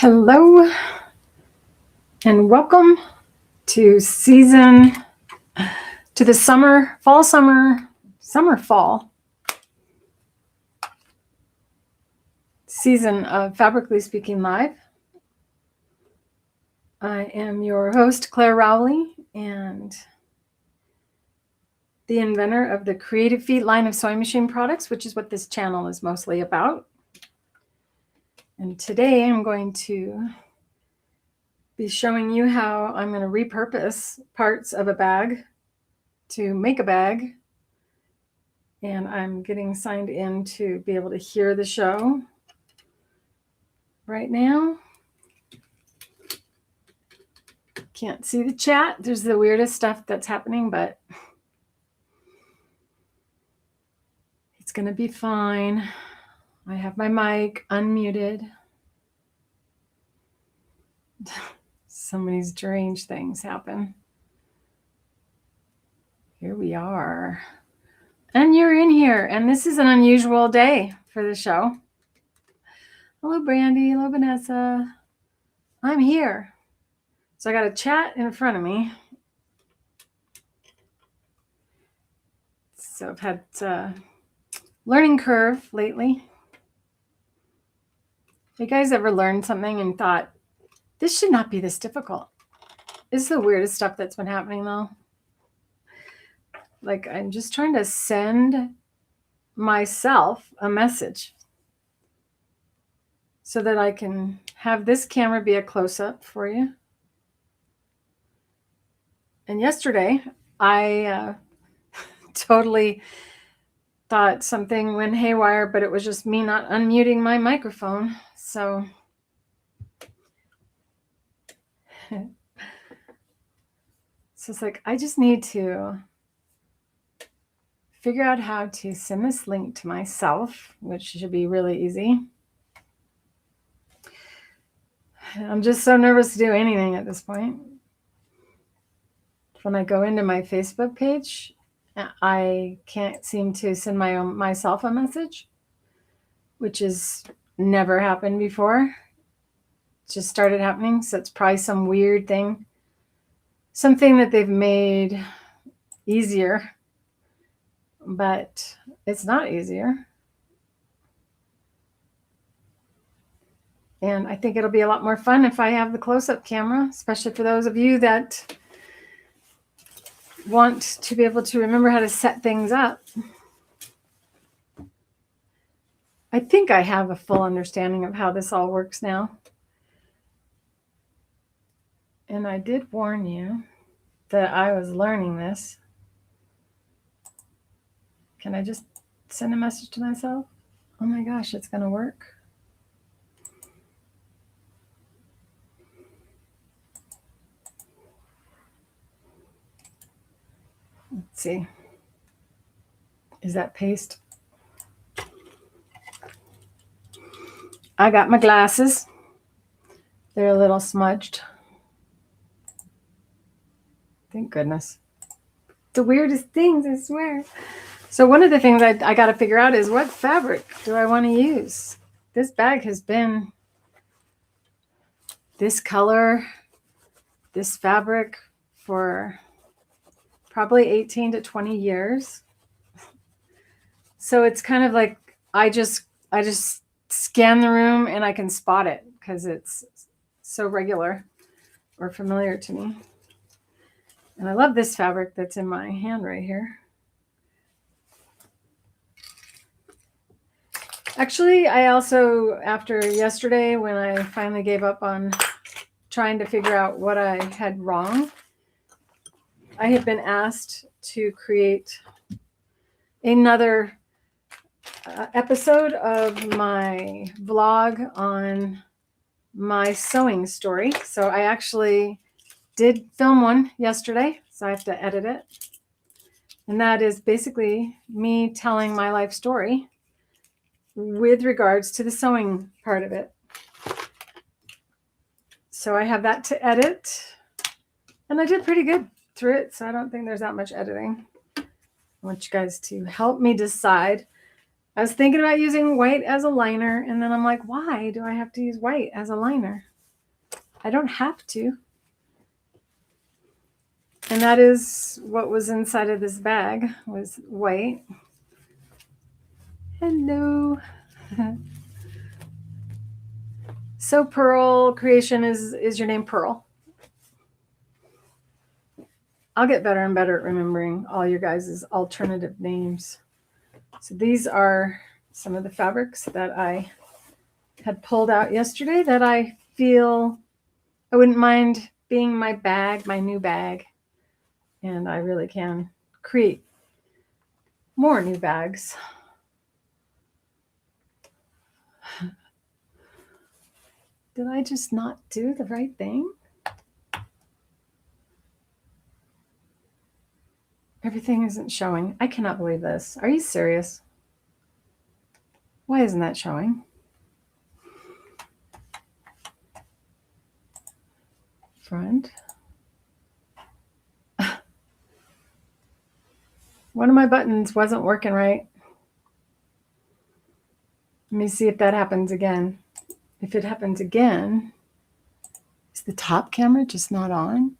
Hello and welcome to the fall season of Fabrically Speaking Live. I am your host, Clare Rowley, and the inventor of the Creative Feet line of sewing machine products, which is what this channel is mostly about. And today I'm going to be showing you how I'm going to repurpose parts of a bag to make a bag. And I'm getting signed in to be able to hear the show right now. Can't see the chat. There's the weirdest stuff that's happening, but it's going to be fine. I have my mic unmuted. So many strange things happen. Here we are. And you're in here. And this is an unusual day for the show. Hello, Brandy. Hello, Vanessa. I'm here. So I got a chat in front of me. So I've had a learning curve lately. You guys ever learned something and thought, this should not be this difficult? This is the weirdest stuff that's been happening though. Like I'm just trying to send myself a message so that I can have this camera be a close-up for you. And yesterday, I totally thought something went haywire, but it was just me not unmuting my microphone. So it's like, I just need to figure out how to send this link to myself, which should be really easy. I'm just so nervous to do anything at this point. When I go into my Facebook page, I can't seem to send myself a message, which has never happened before. It just started happening, so it's probably some weird thing. Something that they've made easier, but it's not easier. And I think it'll be a lot more fun if I have the close-up camera, especially for those of you that want to be able to remember how to set things up. I think I have a full understanding of how this all works now. And I did warn you that I was learning this. Can I just send a message to myself? Oh my gosh, it's going to work. Let's see. Is that paste? I got my glasses. They're a little smudged. Thank goodness. The weirdest things, I swear. So one of the things I got to figure out is what fabric do I want to use? This bag has been this color, this fabric for probably 18 to 20 years. So it's kind of like I just scan the room and I can spot it because it's so regular or familiar to me. And I love this fabric that's in my hand right here. Actually, I also, after yesterday, when I finally gave up on trying to figure out what I had wrong, I had been asked to create another episode of my vlog on my sewing story. So I actually did film one yesterday, so I have to edit it. And that is basically me telling my life story with regards to the sewing part of it. So I have that to edit. And I did pretty good through it, so I don't think there's that much editing. I want you guys to help me decide. I was thinking about using white as a liner, and then I'm like, why do I have to use white as a liner? I don't have to. And that is what was inside of this bag, was white. Hello. So Pearl Creation is your name, Pearl? I'll get better and better at remembering all your guys' alternative names. So these are some of the fabrics that I had pulled out yesterday that I feel I wouldn't mind being my bag, my new bag. And I really can create more new bags. Did I just not do the right thing? Everything isn't showing. I cannot believe this. Are you serious? Why isn't that showing? Front. One of my buttons wasn't working right. Let me see if that happens again. If it happens again, is the top camera just not on?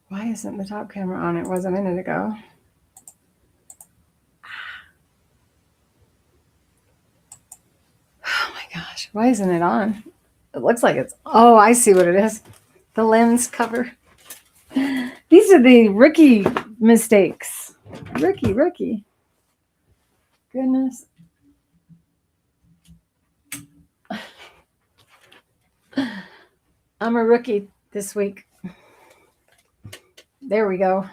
Why isn't the top camera on? It was a minute ago. Oh my gosh, why isn't it on? It looks like it's, oh, I see what it is. The lens cover. These are the rookie mistakes. Rookie. Goodness. I'm a rookie this week. There we go.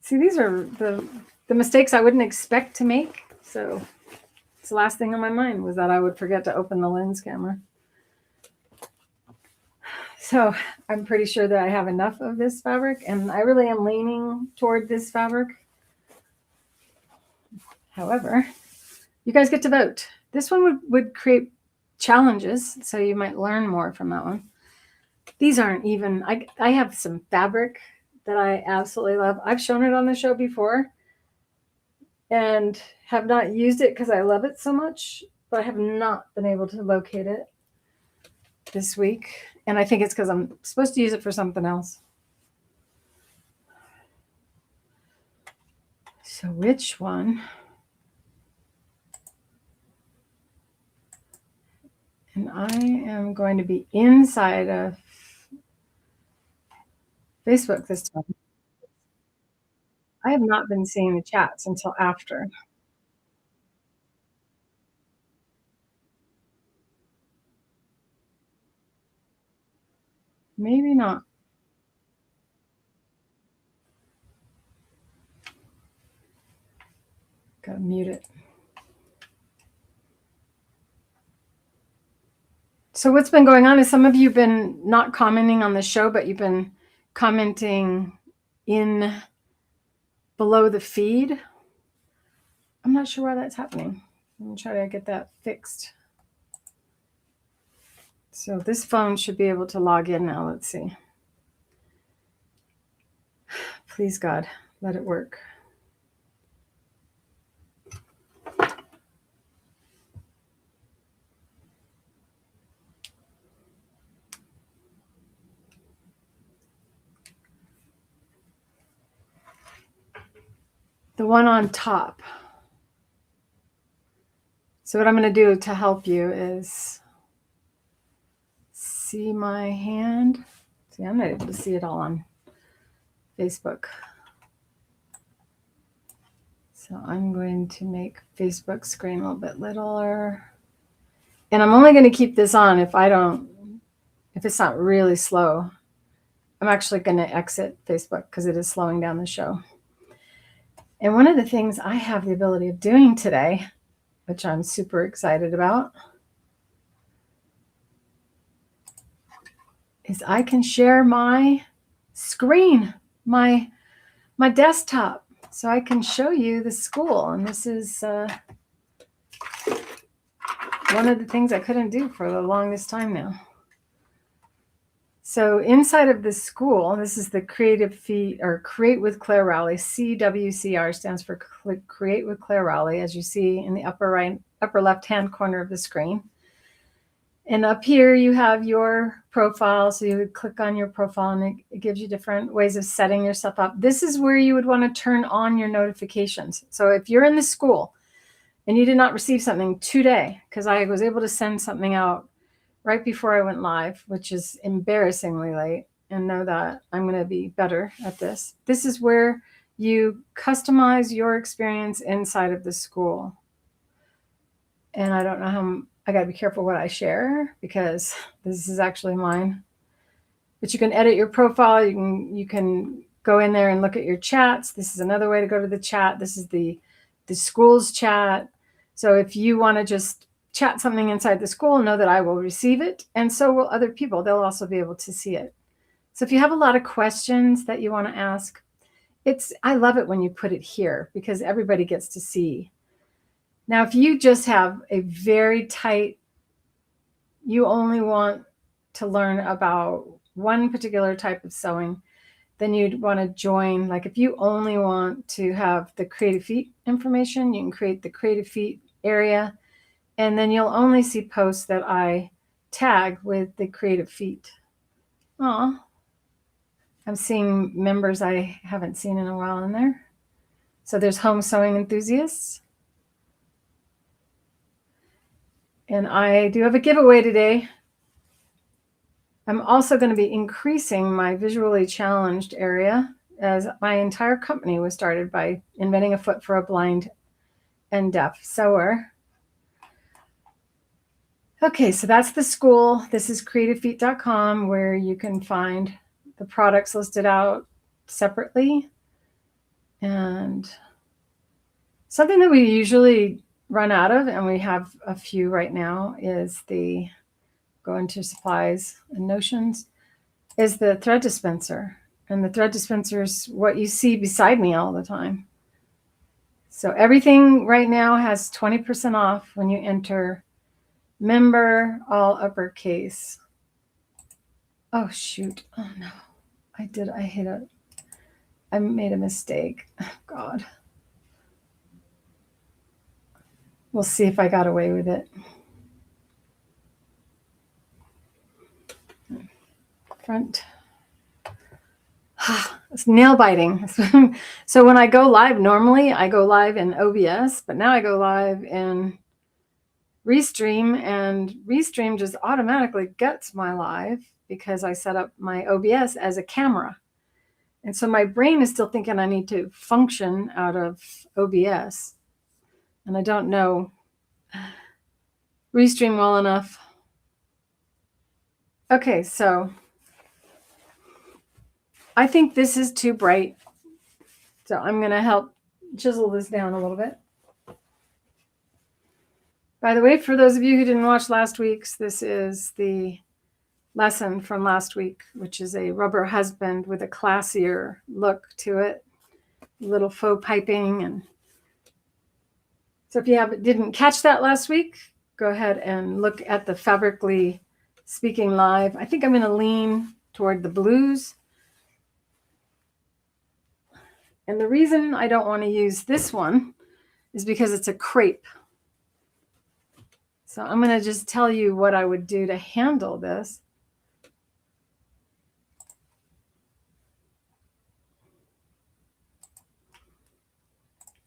See, these are the mistakes I wouldn't expect to make. So it's the last thing on my mind was that I would forget to open the lens camera. So I'm pretty sure that I have enough of this fabric, and I really am leaning toward this fabric. However, you guys get to vote. This one would create challenges, so you might learn more from that one. These aren't even, I have some fabric that I absolutely love. I've shown it on the show before and have not used it because I love it so much, but I have not been able to locate it this week. And I think it's because I'm supposed to use it for something else. So which one? And I am going to be inside of Facebook this time. I have not been seeing the chats until after. Maybe not. Gotta mute it. So what's been going on is some of you have been not commenting on the show, but you've been commenting in below the feed. I'm not sure why that's happening. I'm gonna try to get that fixed. So this phone should be able to log in now. Let's see. Please, God, let it work. The one on top. So what I'm going to do to help you is see my hand. See, I'm not able to see it all on Facebook. So I'm going to make Facebook screen a little bit littler. And I'm only going to keep this on if it's not really slow. I'm actually going to exit Facebook because it is slowing down the show. And one of the things I have the ability of doing today, which I'm super excited about, is I can share my screen, my desktop, so I can show you the school. And this is one of the things I couldn't do for the longest time now. So inside of the school, this is the Creative Feet, or Create with Clare Rowley. CWCR stands for Create with Clare Rowley, as you see in the upper left-hand corner of the screen. And up here you have your profile. So you would click on your profile and it gives you different ways of setting yourself up. This is where you would want to turn on your notifications. So if you're in the school and you did not receive something today, because I was able to send something out right before I went live, which is embarrassingly late, and know that I'm going to be better at this. This is where you customize your experience inside of the school. And I don't know how, I got to be careful what I share because this is actually mine. But you can edit your profile. You can go in there and look at your chats. This is another way to go to the chat. This is the school's chat. So if you want to just chat something inside the school, know that I will receive it, and so will other people. They'll also be able to see it. So if you have a lot of questions that you want to ask, I love it when you put it here because everybody gets to see. Now, if you just have a very tight, you only want to learn about one particular type of sewing, then you'd want to join. Like if you only want to have the Creative Feet information, you can create the Creative Feet area, and then you'll only see posts that I tag with the Creative Feet. Aw, I'm seeing members I haven't seen in a while in there. So there's Home Sewing Enthusiasts. And I do have a giveaway today. I'm also going to be increasing my visually challenged area, as my entire company was started by inventing a foot for a blind and deaf sewer. Okay, so that's the school. This is creativefeet.com, where you can find the products listed out separately. And something that we usually run out of, and we have a few right now, is go into supplies and notions, is the thread dispenser. And the thread dispenser is what you see beside me all the time. So everything right now has 20% off when you enter member, all uppercase. Oh, shoot. Oh, no. I made a mistake. Oh, God. We'll see if I got away with it. Front. It's nail biting. So when I go live, normally I go live in OBS, but now I go live in Restream, and Restream just automatically gets my live because I set up my OBS as a camera. And so my brain is still thinking I need to function out of OBS. And I don't know Restream well enough. Okay, so I think this is too bright. So I'm going to help chisel this down a little bit. By the way, for those of you who didn't watch last week's, this is the lesson from last week, which is a rubber husband with a classier look to it, little faux piping. And so if you didn't catch that last week, go ahead and look at the Fabrically Speaking Live. I think I'm going to lean toward the blues. And the reason I don't want to use this one is because it's a crepe. So I'm going to just tell you what I would do to handle this.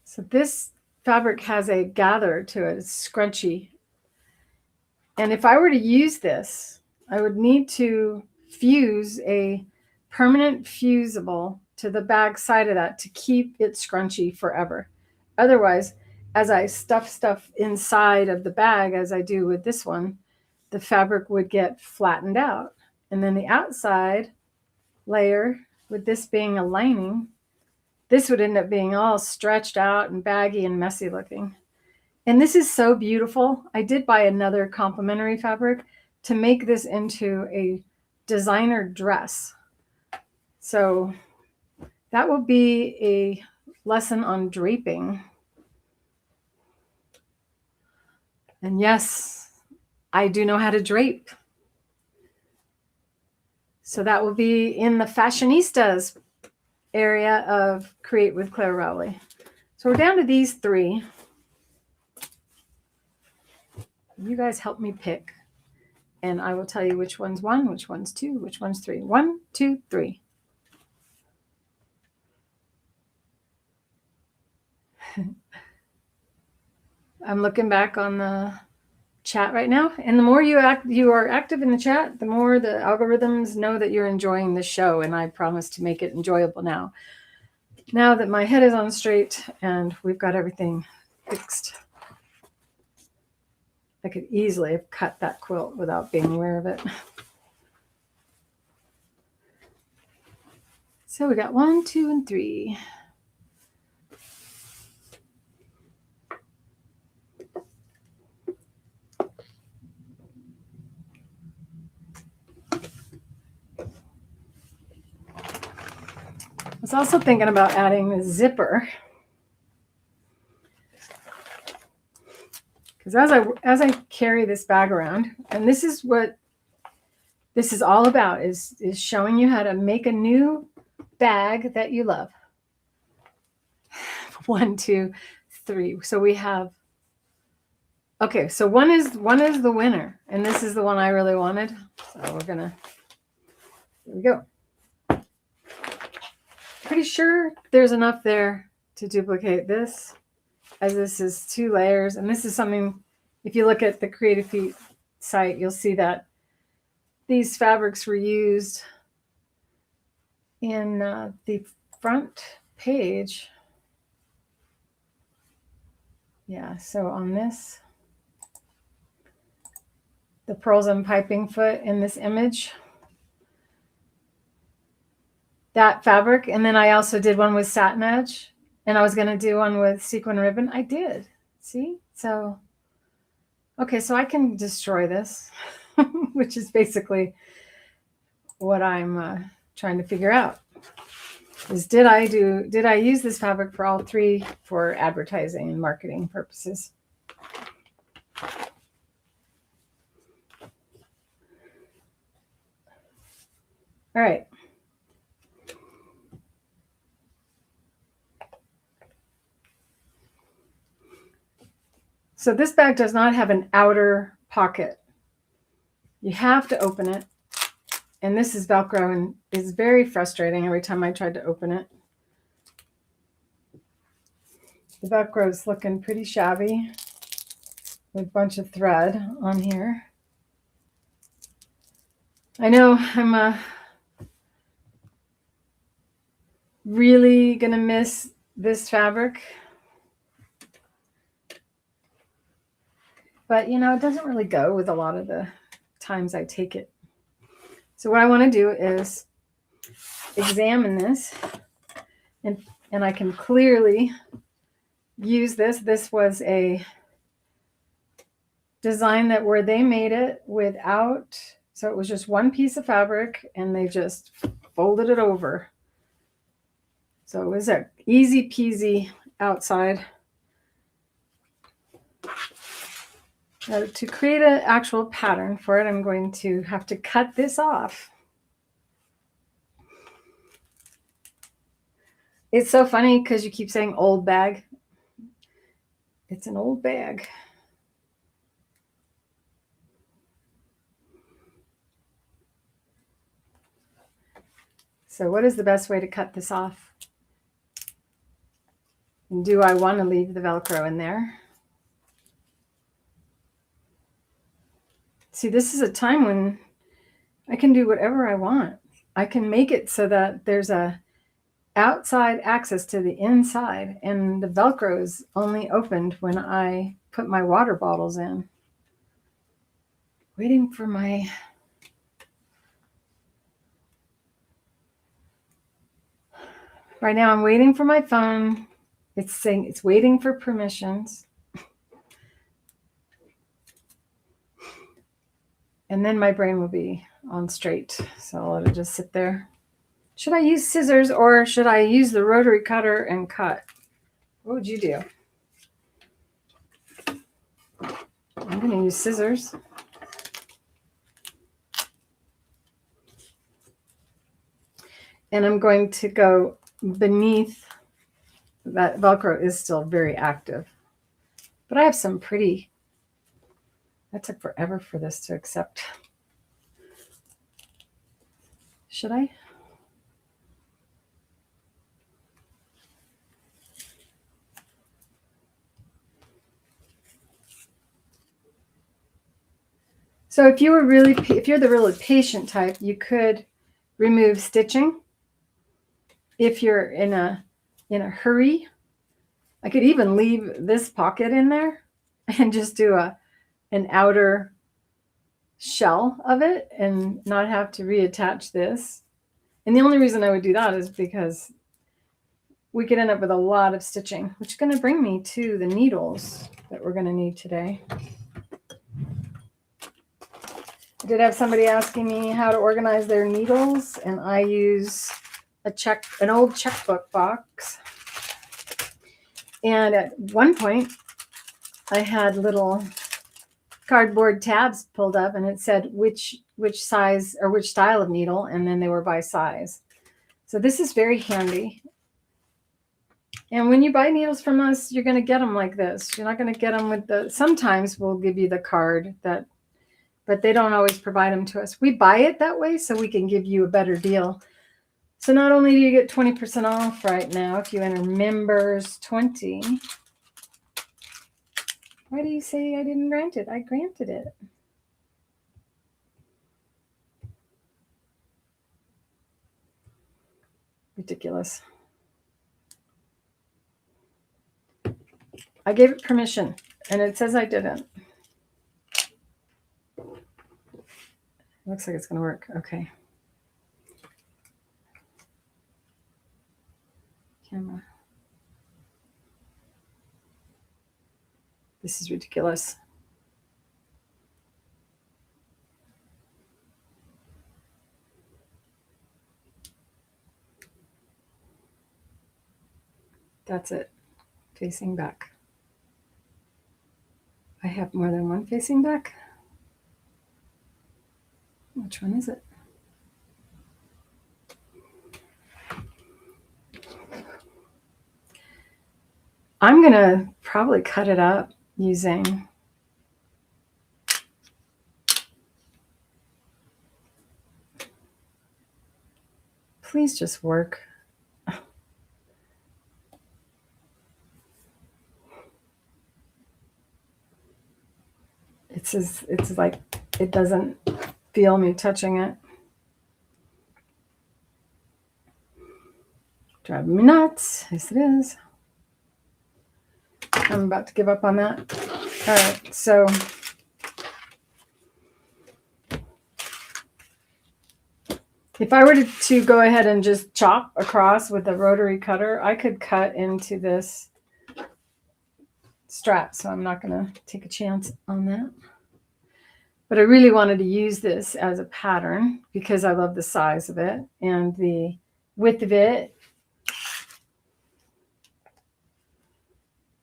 So this fabric has a gather to it. It's scrunchy. And if I were to use this, I would need to fuse a permanent fusible to the bag side of that to keep it scrunchy forever. Otherwise, as I stuff stuff inside of the bag, as I do with this one, the fabric would get flattened out. And then the outside layer, with this being a lining, this would end up being all stretched out and baggy and messy looking. And this is so beautiful. I did buy another complementary fabric to make this into a designer dress. So that will be a lesson on draping. And yes, I do know how to drape. So that will be in the fashionistas area of Create with Clare Rowley. So we're down to these 3. You guys help me pick, and I will tell you which one's 1, which one's 2, which one's 3. 1, 2, 3. I'm looking back on the chat right now, and the more you are active in the chat, the more the algorithms know that you're enjoying the show, and I promise to make it enjoyable now that my head is on straight and we've got everything fixed. I could easily have cut that quilt without being aware of it. So we got 1, 2, and 3. I was also thinking about adding the zipper, because as I carry this bag around, and this is what this is all about, is showing you how to make a new bag that you love. 1, 2, 3. So we have, okay, so one is the winner, and this is the one I really wanted. So we're gonna, here we go. Pretty sure there's enough there to duplicate this, as this is 2 layers, and this is something, if you look at the Creative Feet site, you'll see that these fabrics were used in the front page. Yeah, so on this, the pearls and piping foot in this image, that fabric, and then I also did one with Satinedge, and I was going to do one with sequin ribbon. I did. See? So, okay, so I can destroy this, which is basically what I'm trying to figure out. Is did I use this fabric for all 3 for advertising and marketing purposes? All right. So this bag does not have an outer pocket. You have to open it. And this is Velcro, and it's very frustrating every time I tried to open it. The Velcro is looking pretty shabby with a bunch of thread on here. I know I'm really going to miss this fabric. But, you know, it doesn't really go with a lot of the times I take it. So what I want to do is examine this, and I can clearly use this. This was a design that where they made it without, so it was just one piece of fabric and they just folded it over. So it was an easy peasy outside. Now, to create an actual pattern for it, I'm going to have to cut this off. It's so funny because you keep saying old bag. It's an old bag. So what is the best way to cut this off? And do I want to leave the Velcro in there? See, this is a time when I can do whatever I want. I can make it so that there's a outside access to the inside, and the Velcro is only opened when I put my water bottles in. Waiting for my... Right now I'm waiting for my phone. It's saying it's waiting for permissions. And then my brain will be on straight. So I'll let it just sit there. Should I use scissors or should I use the rotary cutter and cut? What would you do? I'm going to use scissors. And I'm going to go beneath. That Velcro is still very active. But I have some pretty, that took forever for this to accept. Should I? So if you're the really patient type, you could remove stitching. If you're in a hurry, I could even leave this pocket in there and just do an outer shell of it and not have to reattach this. And the only reason I would do that is because we could end up with a lot of stitching, which is going to bring me to the needles that we're going to need today. I did have somebody asking me how to organize their needles, and I use an old checkbook box. And at one point, I had little cardboard tabs pulled up, and it said which size or which style of needle, and then they were by size. So this is very handy. And when you buy needles from us, you're going to get them like this. You're not going to get them with the, sometimes we'll give you the card that, but they don't always provide them to us. We buy it that way so we can give you a better deal. So not only do you get 20% off right now if you enter members 20. Why do you say I didn't grant it? I granted it. Ridiculous. I gave it permission, and it says I didn't. Looks like it's going to work. Okay. Camera. This is ridiculous. That's it. Facing back. I have more than one facing back. Which one is it? I'm going to probably cut it up using please just work. It's like it doesn't feel me touching it. Driving me nuts. Yes, it is. I'm about to give up on that. All right, so if I were to go ahead and just chop across with a rotary cutter, I could cut into this strap. So I'm not going to take a chance on that. But I really wanted to use this as a pattern because I love the size of it and the width of it.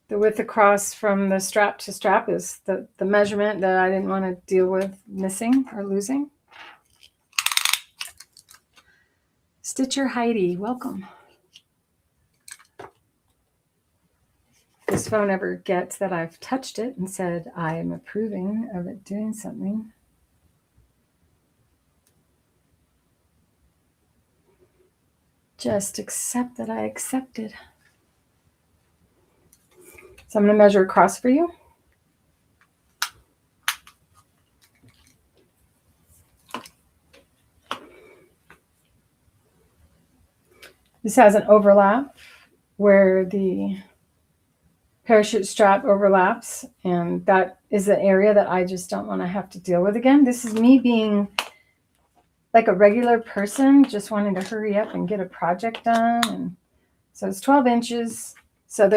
The width across from the strap to strap is the measurement that I didn't want to deal with missing or losing. Stitcher Heidi, welcome. This phone ever gets that I've touched it and said I am approving of it doing something. Just accept that I accepted. So I'm going to measure across for you. This has an overlap where the parachute strap overlaps, and that is the area that I just don't want to have to deal with again. This is me being like a regular person, just wanting to hurry up and get a project done. And so it's 12 inches. So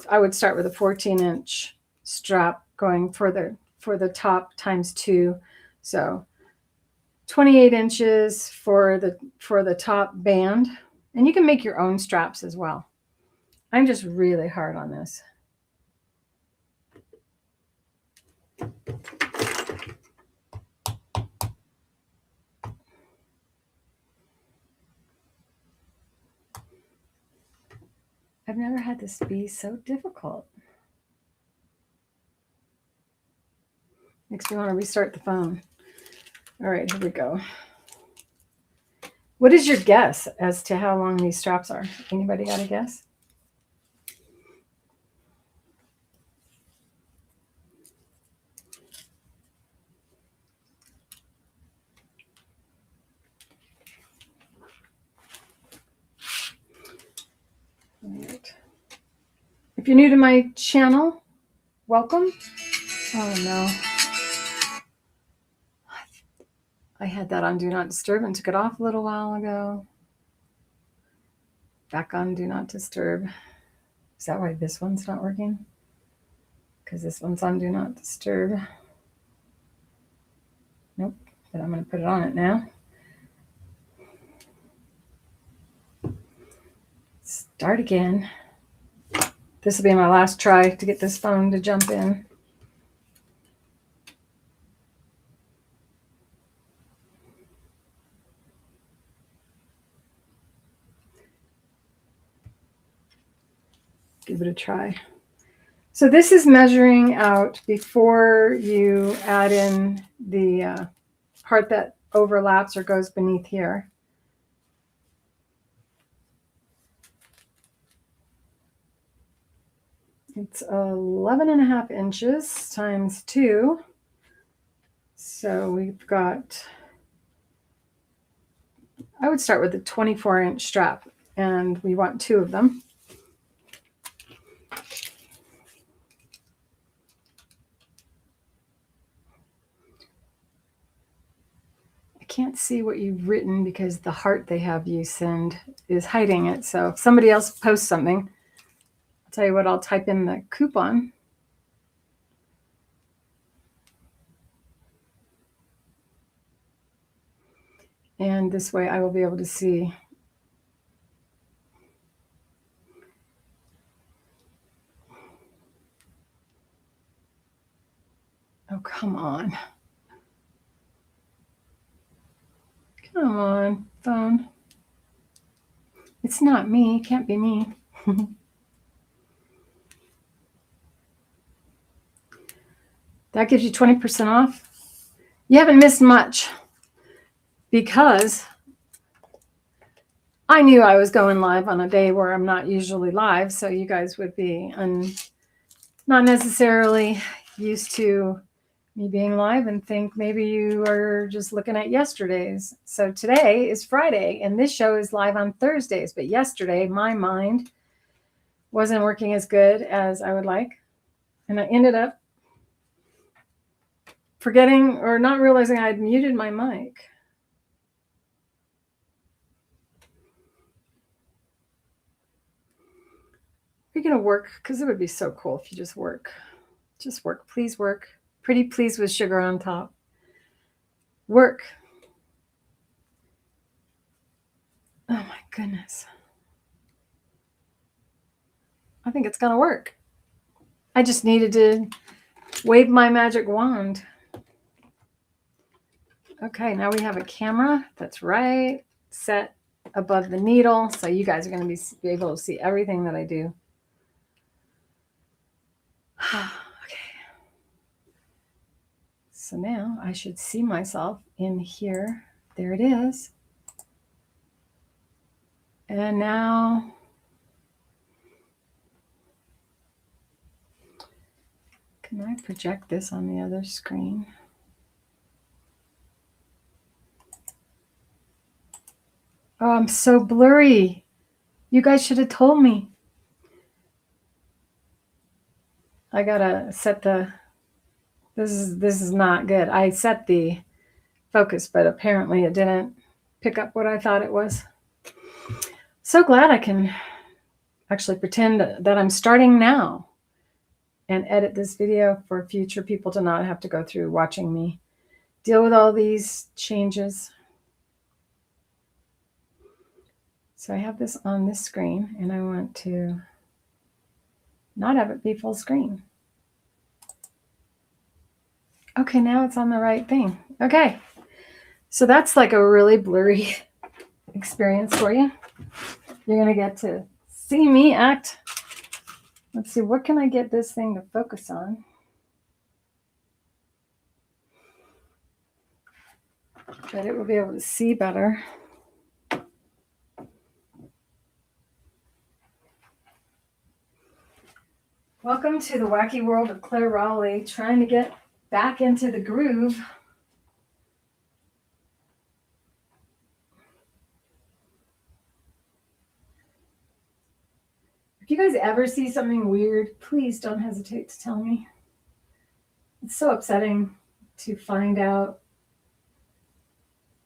I would start with a 14-inch strap going for the top times 2. So 28 inches for the top band. And you can make your own straps as well. I'm just really hard on this. I've never had this be so difficult. Makes me want to restart the phone. All right, here we go. What is your guess as to how long these straps are? Anybody got a guess? All right. If you're new to my channel, welcome. Oh no. I had that on Do Not Disturb and took it off a little while ago. Back on Do Not Disturb. Is that why this one's not working? Because this one's on Do Not Disturb. Nope, but I'm going to put it on it now. Start again. This will be my last try to get this phone to jump in. Give it a try. So this is measuring out before you add in the part that overlaps or goes beneath here. It's 11.5 inches times 2. So we've got, I would start with a 24-inch strap, and we want 2 of them. I can't see what you've written because the heart they have you send is hiding it. So if somebody else posts something, I'll tell you what, I'll type in the coupon. And this way I will be able to see. Oh, come on. Come on, phone. It's not me. It can't be me. That gives you 20% off. You haven't missed much because I knew I was going live on a day where I'm not usually live, so you guys would be not necessarily used to me being live and think maybe you are just looking at yesterday's. So today is Friday, and this show is live on Thursdays, but yesterday my mind wasn't working as good as I would like, and I ended up forgetting or not realizing I had muted my mic. Are you going to work? Because it would be so cool if you just work. Just work. Please work. Pretty please with sugar on top. Work. Oh my goodness. I think it's going to work. I just needed to wave my magic wand. Okay, now we have a camera that's right set above the needle. So you guys are going to be able to see everything that I do. Okay. So now I should see myself in here. There it is. And now can I project this on the other screen? Oh, I'm so blurry. You guys should have told me. I gotta set the, this is not good. I set the focus, but apparently it didn't pick up what I thought it was. So glad I can actually pretend that I'm starting now and edit this video for future people to not have to go through watching me deal with all these changes. So I have this on this screen, and I want to not have it be full screen. Okay, now it's on the right thing. Okay, so that's like a really blurry experience for you. You're going to get to see me act. Let's see, what can I get this thing to focus on? That it will be able to see better. Welcome to the wacky world of Clare Rowley, trying to get back into the groove. If you guys ever see something weird, please don't hesitate to tell me. It's so upsetting to find out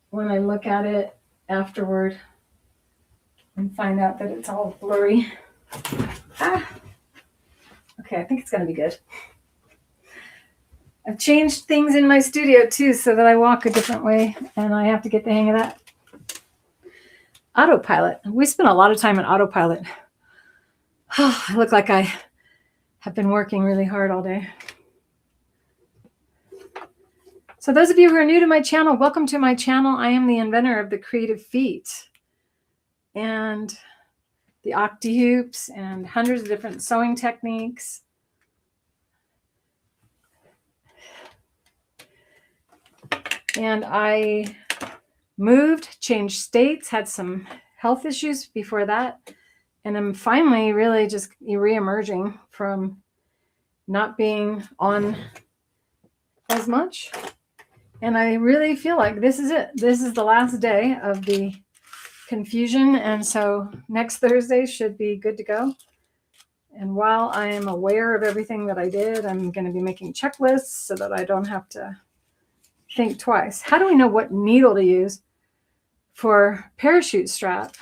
when I look at it afterward and find out that it's all blurry. Okay, I think it's going to be good. I've changed things in my studio too so that I walk a different way, and I have to get the hang of that. Autopilot. We spent a lot of time in autopilot. I look like I have been working really hard all day. So those of you who are new to my channel, welcome to my channel. I am the inventor of the creative feet and the Octi-HOOPS and hundreds of different sewing techniques. And I moved, changed states, had some health issues before that. And I'm finally really just re-emerging from not being on as much. And I really feel like this is it. This is the last day of the confusion. And so next Thursday should be good to go. And while I am aware of everything that I did, I'm going to be making checklists so that I don't have to think twice. How do we know what needle to use for parachute strap?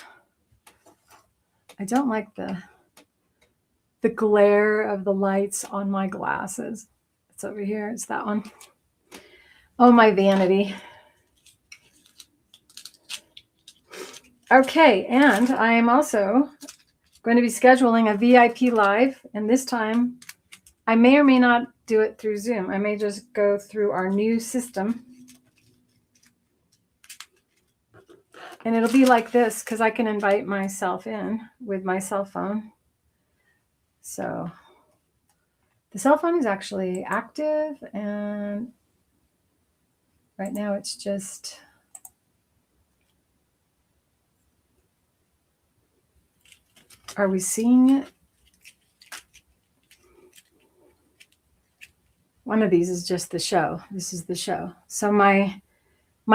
I don't like the glare of the lights on my glasses. It's over here. It's that one. Oh, my vanity. Okay, and I am also going to be scheduling a VIP live, and this time I may or may not do it through Zoom. I may just go through our new system. And it'll be like this because I can invite myself in with my cell phone. So the cell phone is actually active, and right now it's just are we seeing it? One of these is just the show. This is the show. So my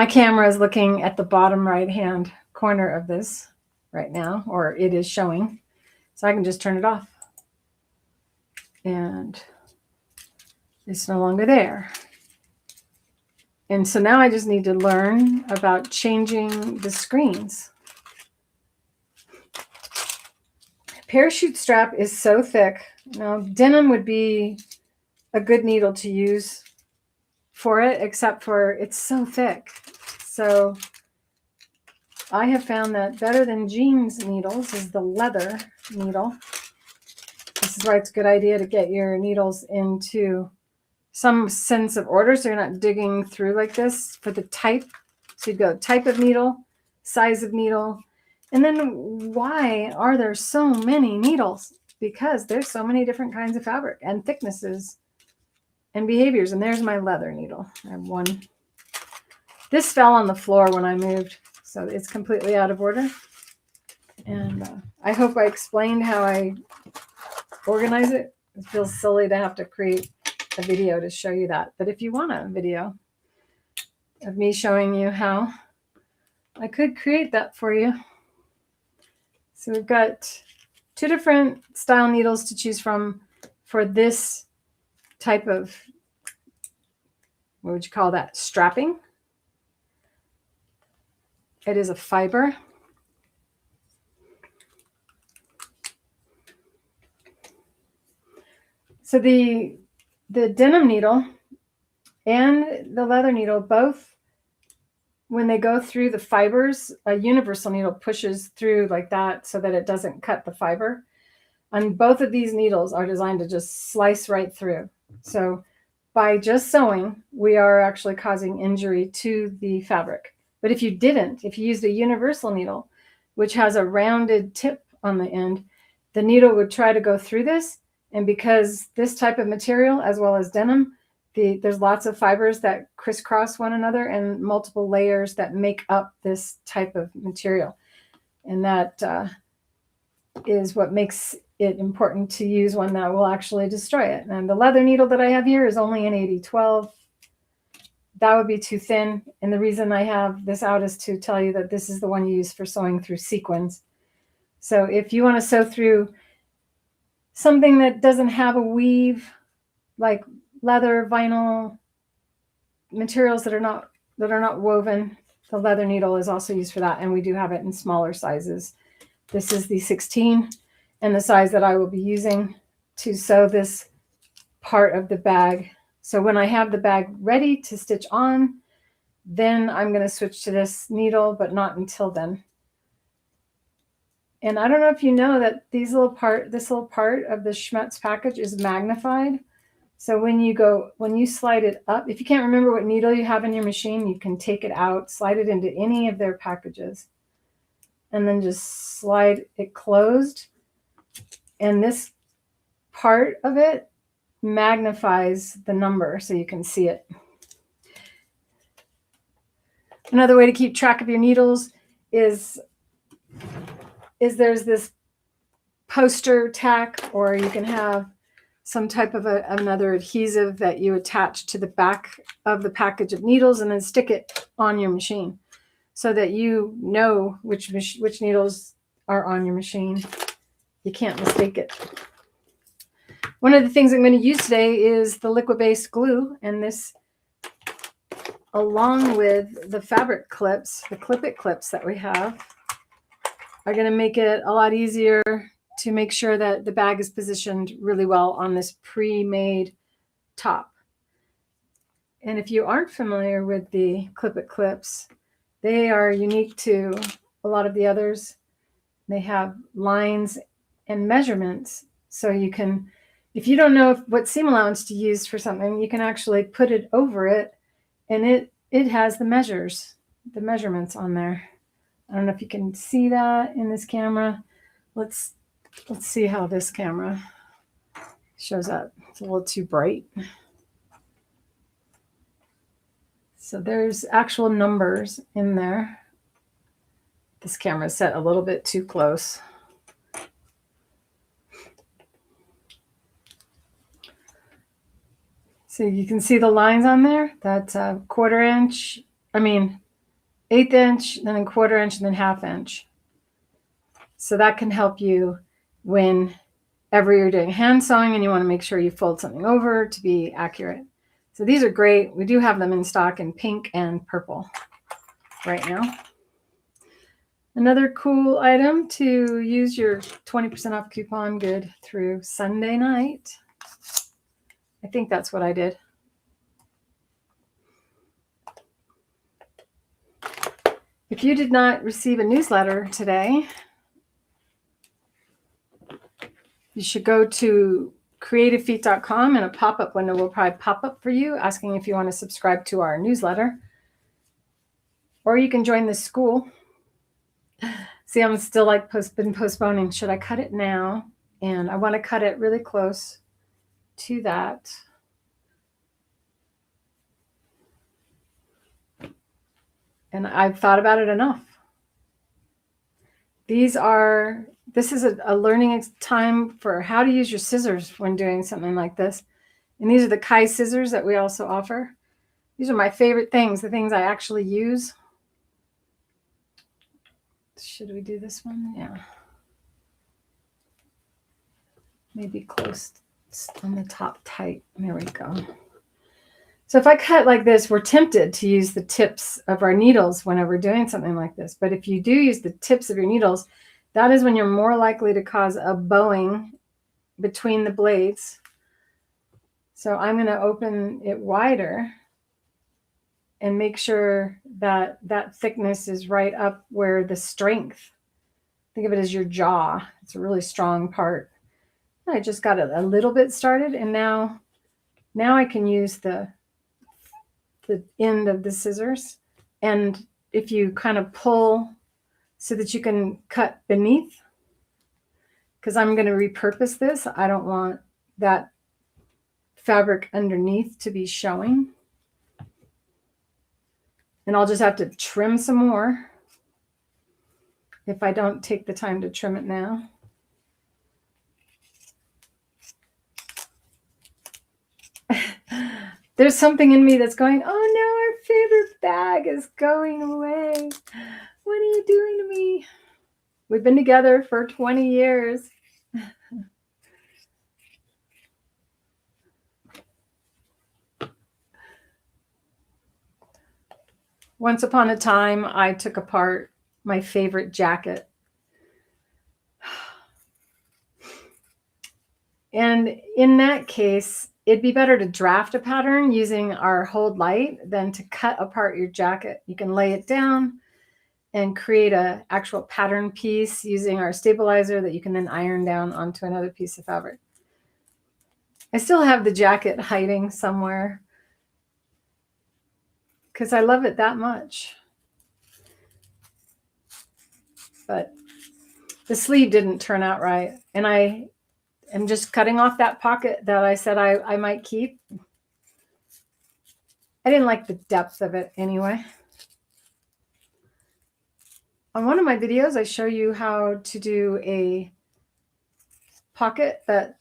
camera is looking at the bottom right hand corner of this right now, or it is showing. So I can just turn it off. And it's no longer there. And so now I just need to learn about changing the screens. Parachute strap is so thick. Now, denim would be a good needle to use for it, except for it's so thick. So I have found that better than jeans needles is the leather needle. This is why it's a good idea to get your needles into some sense of order so you're not digging through like this for the type. So you go type of needle, size of needle, and then why are there so many needles? Because there's so many different kinds of fabric and thicknesses and behaviors. And there's my leather needle. I have one. This fell on the floor when I moved, so it's completely out of order. And I hope I explained how I organize it. It feels silly to have to create a video to show you that. But if you want a video of me showing you how, I could create that for you. So we've got two different style needles to choose from for this type of, what would you call that, strapping. It is a fiber. So the denim needle and the leather needle, both, when they go through the fibers, a universal needle pushes through like that so that it doesn't cut the fiber. And both of these needles are designed to just slice right through. So by just sewing, we are actually causing injury to the fabric. But if you didn't, if you used a universal needle, which has a rounded tip on the end, the needle would try to go through this. And because this type of material, as well as denim, there's lots of fibers that crisscross one another and multiple layers that make up this type of material. And that is what makes it important to use one that will actually destroy it. And the leather needle that I have here is only an 80-12. That would be too thin. And the reason I have this out is to tell you that this is the one you use for sewing through sequins. So if you want to sew through something that doesn't have a weave, like leather, vinyl, materials that are not woven, the leather needle is also used for that. And we do have it in smaller sizes. This is the 16 and the size that I will be using to sew this part of the bag. So when I have the bag ready to stitch on, then I'm going to switch to this needle, but not until then. And I don't know if you know that this little part of the Schmetz package is magnified. So when you slide it up, if you can't remember what needle you have in your machine, you can take it out, slide it into any of their packages, and then just slide it closed. And this part of it magnifies the number so you can see it. Another way to keep track of your needles is there's this poster tack, or you can have some type of another adhesive that you attach to the back of the package of needles and then stick it on your machine so that you know which needles are on your machine. You can't mistake it. One of the things I'm going to use today is the liquid-based glue, and this, along with the fabric clips, the clip-it clips that we have, are going to make it a lot easier to make sure that the bag is positioned really well on this pre-made top. And if you aren't familiar with the clip-it clips, they are unique to a lot of the others. They have lines and measurements, so you can, if you don't know what seam allowance to use for something, you can actually put it over it, and it has the measurements on there. I don't know if you can see that in this camera. Let's see how this camera shows up. It's a little too bright. So there's actual numbers in there. This camera is set a little bit too close. So you can see the lines on there. That's a 1/4 inch, 1/8 inch, then a 1/4 inch, and then 1/2 inch. So that can help you whenever you're doing hand sewing and you want to make sure you fold something over to be accurate. So these are great. We do have them in stock in pink and purple right now. Another cool item to use your 20% off coupon good through Sunday night. I think that's what I did. If you did not receive a newsletter today, you should go to creativefeet.com, and a pop-up window will probably pop up for you asking if you want to subscribe to our newsletter. Or you can join the school. See, I'm still been postponing. Should I cut it now? And I want to cut it really close to that. And I've thought about it enough. This is a learning time for how to use your scissors when doing something like this. And these are the Kai scissors that we also offer. These are my favorite things, the things I actually use. Should we do this one? Yeah. Maybe close on the top tight. There we go. So if I cut like this, we're tempted to use the tips of our needles whenever we're doing something like this. But if you do use the tips of your needles, that is when you're more likely to cause a bowing between the blades. So I'm going to open it wider and make sure that that thickness is right up where the strength. Think of it as your jaw. It's a really strong part. I just got it a little bit started, and now I can use the end of the scissors. And if you kind of pull so that you can cut beneath, because I'm going to repurpose this. I don't want that fabric underneath to be showing. And I'll just have to trim some more if I don't take the time to trim it now. There's something in me that's going, oh no, our favorite bag is going away. What are you doing to me? We've been together for 20 years. Once upon a time, I took apart my favorite jacket. And in that case, it'd be better to draft a pattern using our Hold Light than to cut apart your jacket. You can lay it down and create an actual pattern piece using our stabilizer that you can then iron down onto another piece of fabric. I still have the jacket hiding somewhere because I love it that much. But the sleeve didn't turn out right. And I am just cutting off that pocket that I said I might keep. I didn't like the depth of it anyway. On one of my videos, I show you how to do a pocket that,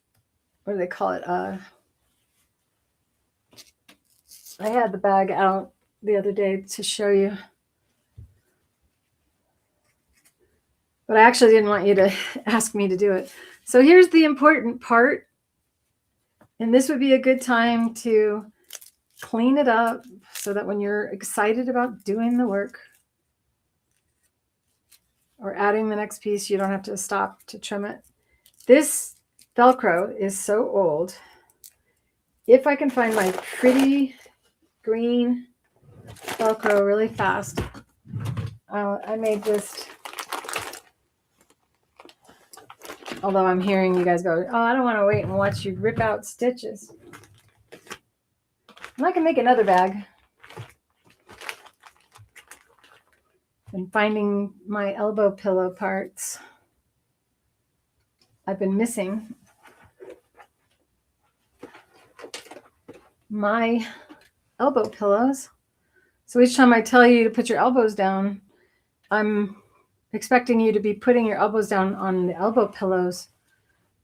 what do they call it? I had the bag out the other day to show you. But I actually didn't want you to ask me to do it. So here's the important part. And this would be a good time to clean it up so that when you're excited about doing the work or adding the next piece, you don't have to stop to trim it. This Velcro is so old. If I can find my pretty green Velcro really fast, I may just, although I'm hearing you guys go, oh, I don't want to wait and watch you rip out stitches. And I can make another bag. Been finding my elbow pillow parts. I've been missing my elbow pillows. So each time I tell you to put your elbows down, I'm expecting you to be putting your elbows down on the elbow pillows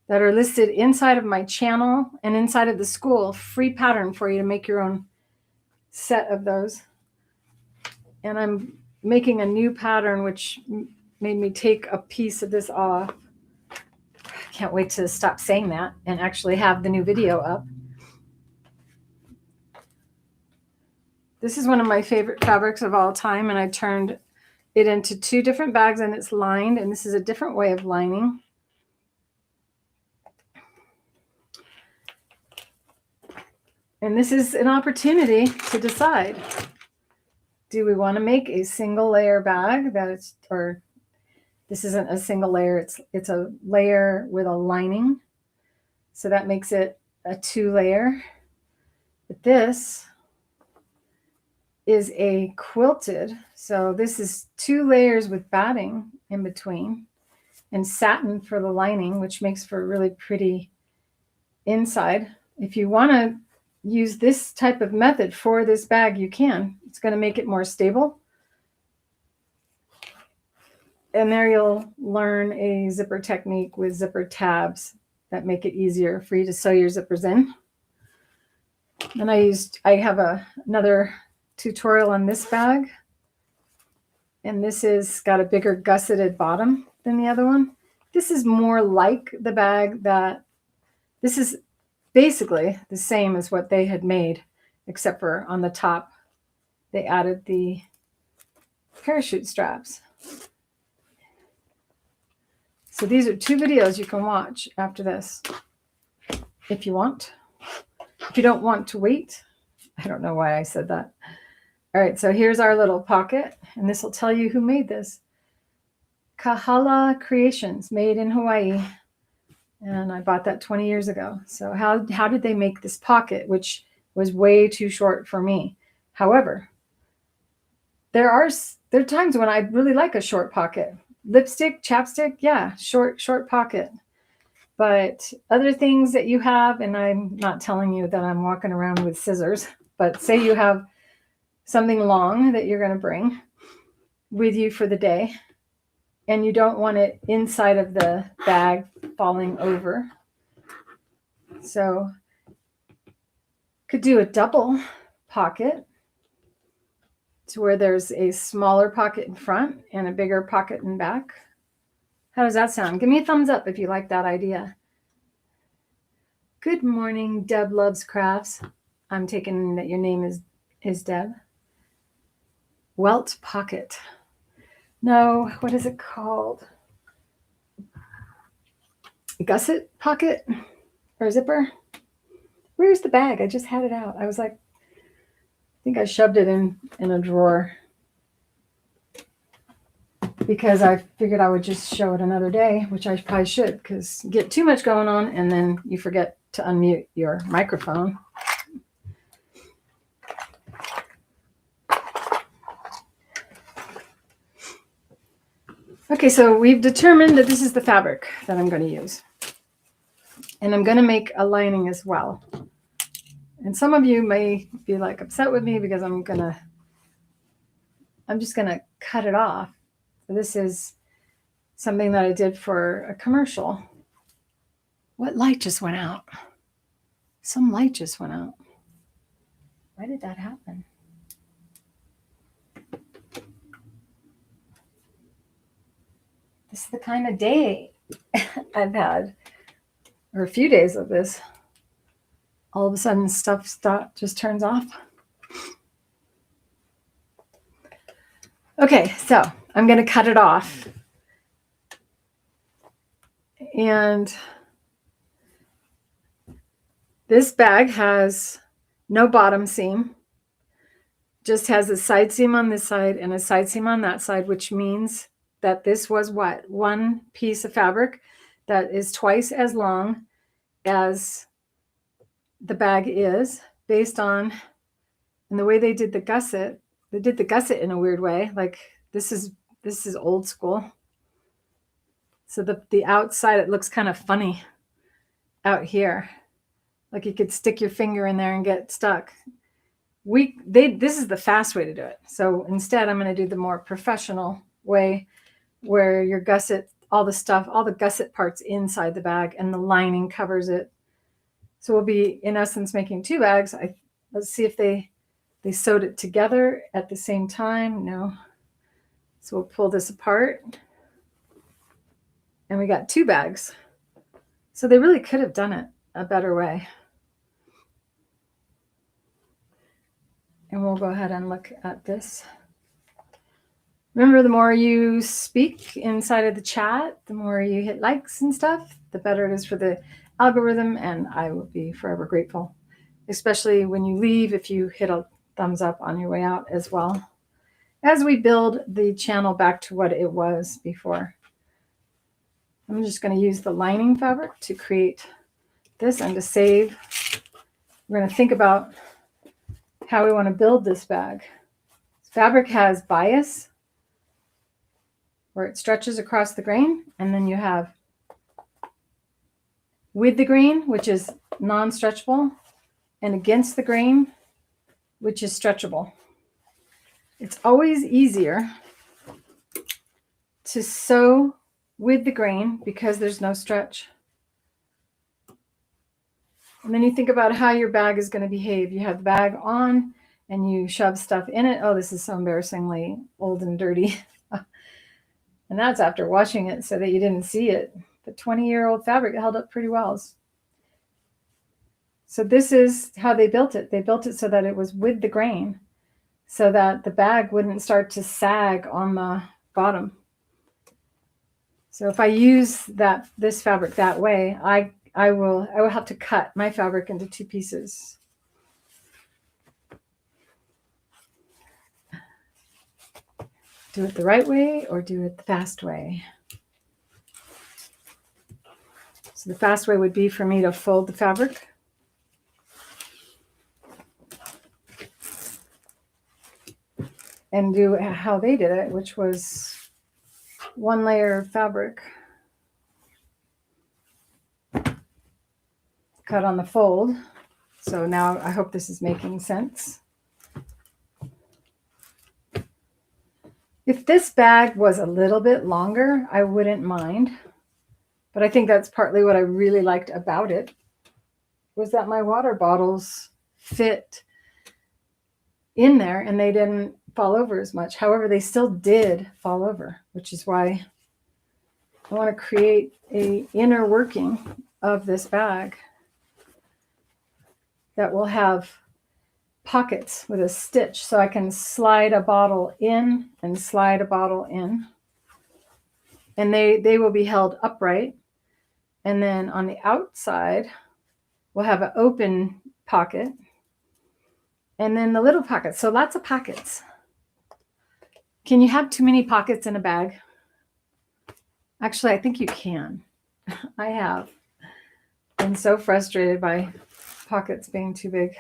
that are listed inside of my channel and inside of the school. Free pattern for you to make your own set of those. And I'm making a new pattern which made me take a piece of this off. Can't wait to stop saying that and actually have the new video up. This is one of my favorite fabrics of all time, and I turned it into 2 different bags, and it's lined, and this is a different way of lining. And this is an opportunity to decide, do we want to make a single layer bag that it's, or this isn't a single layer, it's a layer with a lining. So that makes it a 2-layer. But this is a quilted. So this is 2 layers with batting in between and satin for the lining, which makes for a really pretty inside. If you want to use this type of method for this bag, you can. It's going to make it more stable. And there you'll learn a zipper technique with zipper tabs that make it easier for you to sew your zippers in. And I have another tutorial on this bag. And this is got a bigger gusseted bottom than the other one. This is more like the bag that, this is basically the same as what they had made, except for on the top, they added the parachute straps. So these are 2 videos you can watch after this, if you want. If you don't want to wait, I don't know why I said that. All right, so here's our little pocket, and this will tell you who made this. Kahala Creations, made in Hawaii. And I bought that 20 years ago. So how did they make this pocket, which was way too short for me? However, there are times when I really like a short pocket. Lipstick, chapstick, yeah, short pocket. But other things that you have, and I'm not telling you that I'm walking around with scissors, but say you have something long that you're going to bring with you for the day, and you don't want it inside of the bag falling over. So could do a double pocket to where there's a smaller pocket in front and a bigger pocket in back. How does that sound? Give me a thumbs up if you like that idea. Good morning, Deb Loves Crafts. I'm taking that your name is Deb. Welt pocket. No, what is it called? Gusset pocket or zipper? Where's the bag? I just had it out. I was like, I think I shoved it in a drawer because I figured I would just show it another day, which I probably should, because you get too much going on and then you forget to unmute your microphone. Okay, so we've determined that this is the fabric that I'm going to use. And I'm going to make a lining as well. And some of you may be like upset with me because I'm just going to cut it off. So this is something that I did for a commercial. What light just went out? Some light just went out. Why did that happen? This is the kind of day I've had, or a few days of this. All of a sudden stuff just turns off. Okay, so I'm going to cut it off. And this bag has no bottom seam, just has a side seam on this side and a side seam on that side, which means that this was what? One piece of fabric that is twice as long as the bag is, based on, and the way they did the gusset. They did the gusset in a weird way. Like this is old school. So the outside, it looks kind of funny out here. Like you could stick your finger in there and get stuck. This is the fast way to do it. So instead, I'm going to do the more professional way, where your gusset, all the gusset parts inside the bag, and the lining covers it. So we'll be, in essence, making two bags. Let's see if they sewed it together at the same time. No. So we'll pull this apart. And we got two bags. So they really could have done it a better way. And we'll go ahead and look at this. Remember, the more you speak inside of the chat, the more you hit likes and stuff, the better it is for the algorithm, and I will be forever grateful, especially when you leave, if you hit a thumbs up on your way out as well, as we build the channel back to what it was before. I'm just going to use the lining fabric to create this and to save. We're going to think about how we want to build this bag. Fabric has bias, where it stretches across the grain, and then you have with the grain, which is non-stretchable, and against the grain, which is stretchable. It's always easier to sew with the grain because there's no stretch. And then you think about how your bag is going to behave. You have the bag on and you shove stuff in it. Oh, this is so embarrassingly old and dirty. And that's after washing it so that you didn't see it. The 20-year-old fabric held up pretty well. So this is how they built it. They built it so that it was with the grain, so that the bag wouldn't start to sag on the bottom. So if I use this fabric that way, I will have to cut my fabric into two pieces. Do it the right way or do it the fast way. So the fast way would be for me to fold the fabric. And do how they did it, which was one layer of fabric. cut on the fold. So now I hope this is making sense. If this bag was a little bit longer, I wouldn't mind. But I think that's partly what I really liked about it, was that my water bottles fit in there and they didn't fall over as much. However, they still did fall over, which is why I want to create an inner working of this bag that will have pockets with a stitch, so I can slide a bottle in and slide a bottle in, and they will be held upright. And then on the outside we'll have an open pocket, and then the little pockets. So lots of pockets. Can you have too many pockets in a bag? Actually, I think you can. I have been so frustrated by pockets being too big.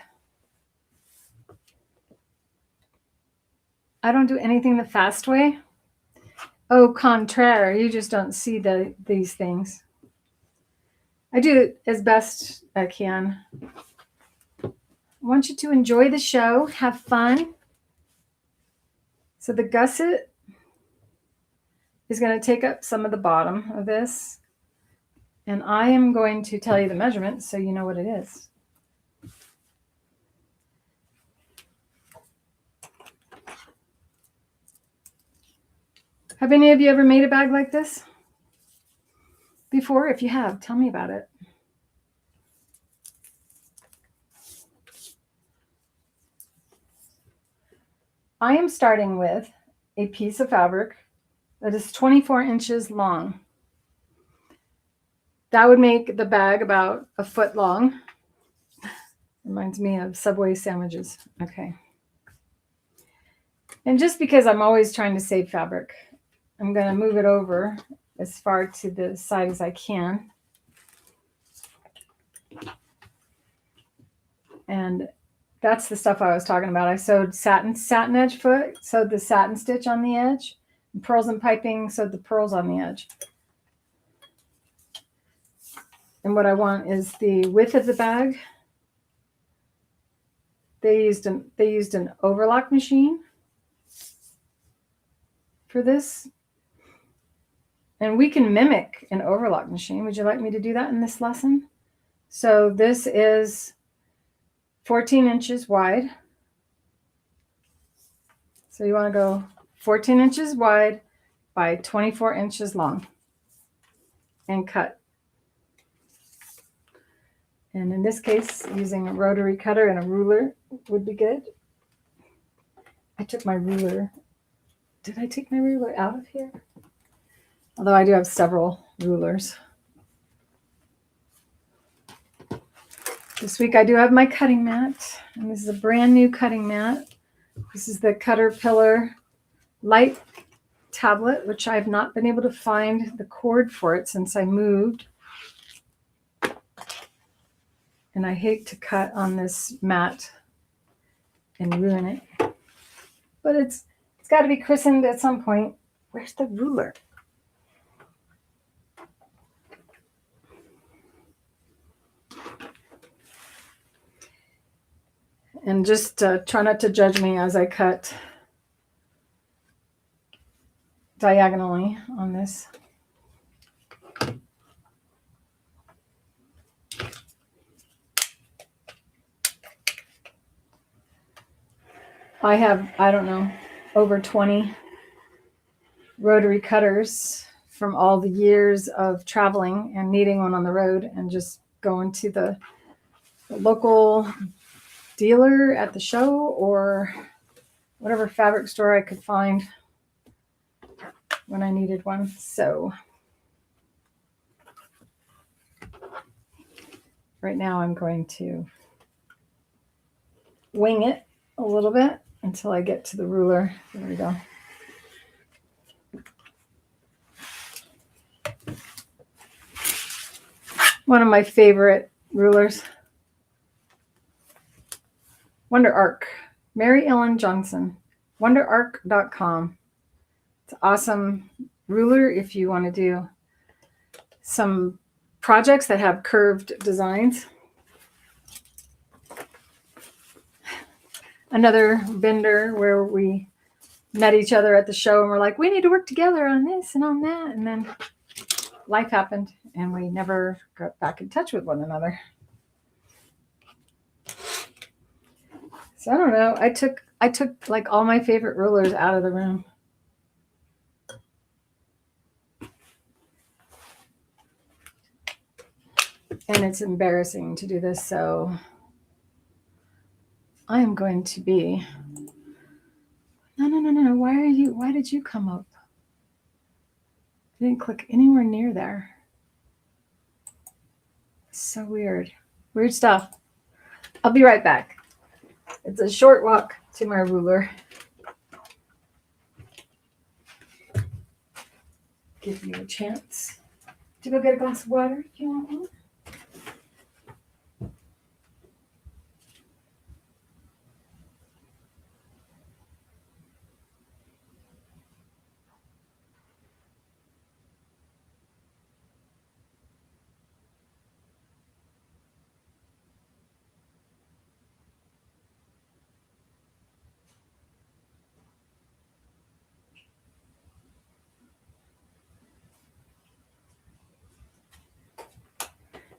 I don't do anything the fast way. Au contraire, you just don't see these things. I do it as best I can. I want you to enjoy the show, have fun. So the gusset is going to take up some of the bottom of this, and I am going to tell you the measurements so you know what it is. Have any of you ever made a bag like this before? If you have, tell me about it. I am starting with a piece of fabric that is 24 inches long. That would make the bag about a foot long. Reminds me of Subway sandwiches. Okay. And just because I'm always trying to save fabric, I'm going to move it over as far to the side as I can. And that's the stuff I was talking about. I sewed Satinedge Foot, sewed the satin stitch on the edge, and pearls and piping, sewed the pearls on the edge. And what I want is the width of the bag. They used an overlock machine for this. And we can mimic an overlock machine. Would you like me to do that in this lesson? So this is 14 inches wide. So you want to go 14 inches wide by 24 inches long and cut. And in this case, using a rotary cutter and a ruler would be good. I took my ruler. Did I take my ruler out of here? Although I do have several rulers. This week I do have my cutting mat, and this is a brand new cutting mat. This is the Caterpillar Light tablet, which I've not been able to find the cord for it since I moved. And I hate to cut on this mat and ruin it. But it's got to be christened at some point. Where's the ruler? And just try not to judge me as I cut diagonally on this. I have, I don't know, over 20 rotary cutters from all the years of traveling and needing one on the road and just going to the local dealer at the show or whatever fabric store I could find when I needed one. So right now I'm going to wing it a little bit until I get to the ruler. There we go. One of my favorite rulers. Wonder Arc. Mary Ellen Johnson. WonderArc.com. It's an awesome ruler if you want to do some projects that have curved designs. another vendor where we met each other at the show and we're like, we need to work together on this and on that. And then life happened and we never got back in touch with one another. So I don't know. I took like all my favorite rulers out of the room. And it's embarrassing to do this, so I am going to be... No. Why did you come up? I didn't click anywhere near there. So weird. Weird stuff. I'll be right back. It's a short walk to my ruler. Give you a chance to go get a glass of water if you want one.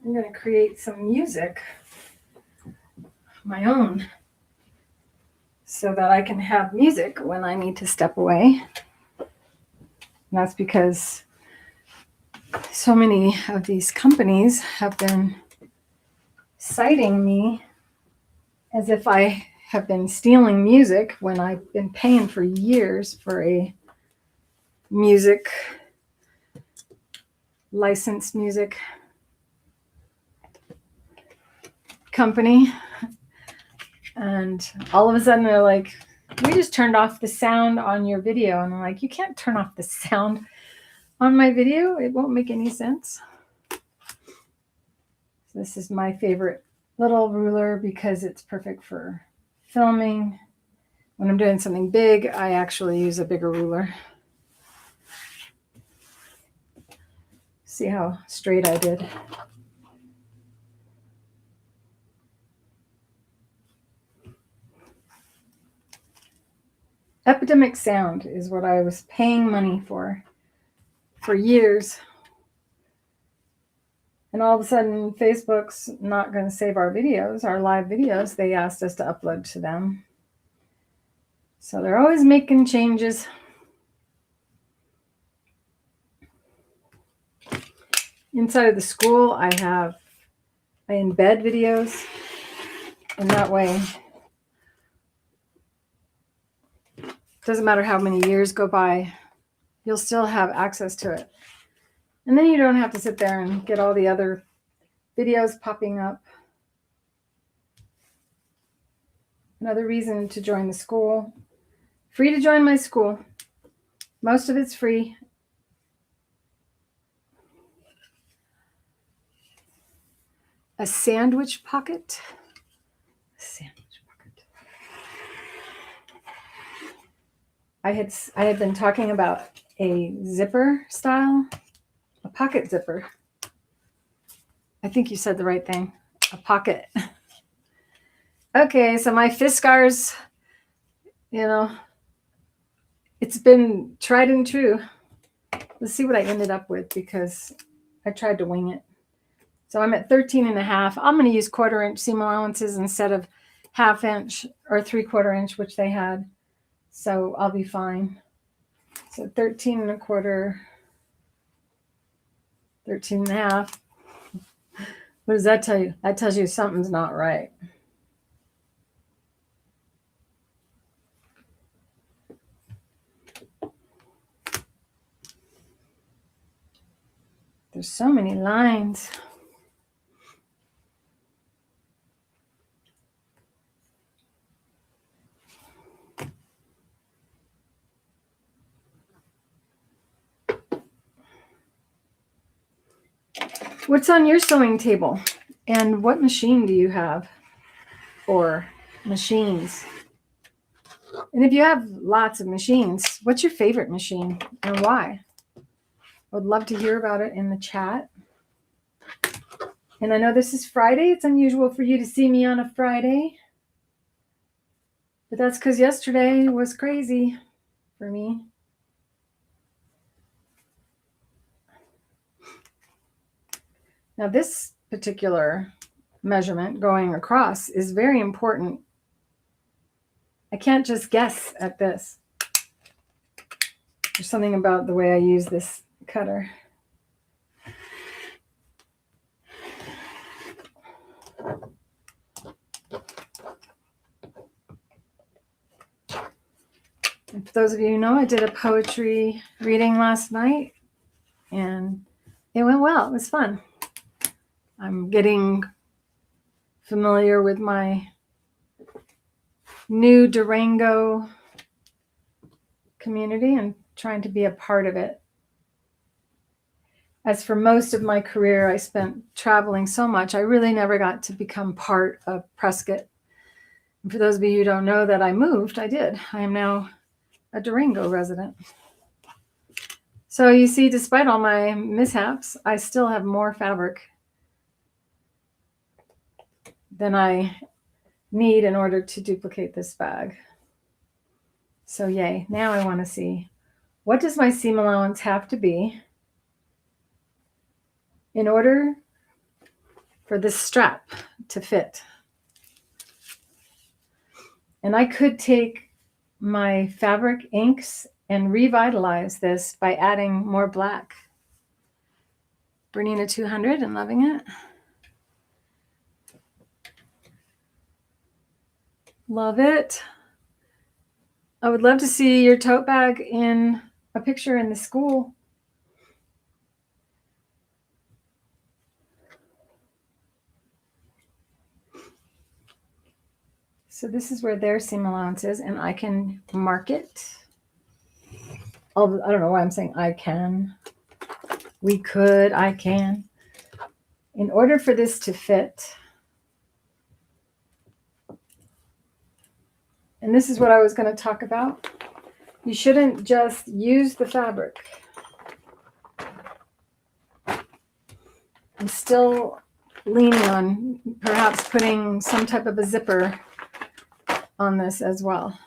I'm going to create some music, my own, so that I can have music when I need to step away. And that's because so many of these companies have been citing me as if I have been stealing music when I've been paying for years for a music, licensed music company. And all of a sudden they're like, we just turned off the sound on your video. And I'm like, you can't turn off the sound on my video. It won't make any sense. This is my favorite little ruler because it's perfect for filming. When I'm doing something big, I actually use a bigger ruler. See how straight I did. Epidemic sound is what I was paying money for years. And all of a sudden, Facebook's not going to save our videos, our live videos. They asked us to upload to them. So they're always making changes. Inside of the school, I embed videos. And that way, doesn't matter how many years go by, you'll still have access to it. And then you don't have to sit there and get all the other videos popping up. Another reason to join the school. Free to join my school. Most of it's free. A sandwich pocket. Sandwich pocket. I had been talking about a zipper style, a pocket zipper. I think you said the right thing. A pocket. Okay, so my fist scars, it's been tried and true. Let's see what I ended up with because I tried to wing it. So I'm at 13.5. I'm going to use 1/4 inch seam allowances instead of 1/2 inch or 3/4 inch, which they had. So I'll be fine. So 13.25, 13.5. What does that tell you? That tells you something's not right. There's so many lines. What's on your sewing table? And what machine do you have? Or machines? And if you have lots of machines, what's your favorite machine and why? I would love to hear about it in the chat. And I know this is Friday. It's unusual for you to see me on a Friday. But that's because yesterday was crazy for me. Now this particular measurement going across is very important. I can't just guess at this. There's something about the way I use this cutter. And for those of you who know, I did a poetry reading last night and it went well. It was fun. I'm getting familiar with my new Durango community and trying to be a part of it. As for most of my career, I spent traveling so much, I really never got to become part of Prescott. And for those of you who don't know that I moved, I did. I am now a Durango resident. So you see, despite all my mishaps, I still have more fabric than I need in order to duplicate this bag. So yay, now I want to see, what does my seam allowance have to be in order for this strap to fit? And I could take my fabric inks and revitalize this by adding more black. Bernina 200 and loving it. Love it. I would love to see your tote bag in a picture in the school. So this is where their seam allowance is, and I can mark it. I don't know why I'm saying I can. We could, I can. In order for this to fit, and this is what I was going to talk about, you shouldn't just use the fabric. I'm still leaning on perhaps putting some type of a zipper on this as well.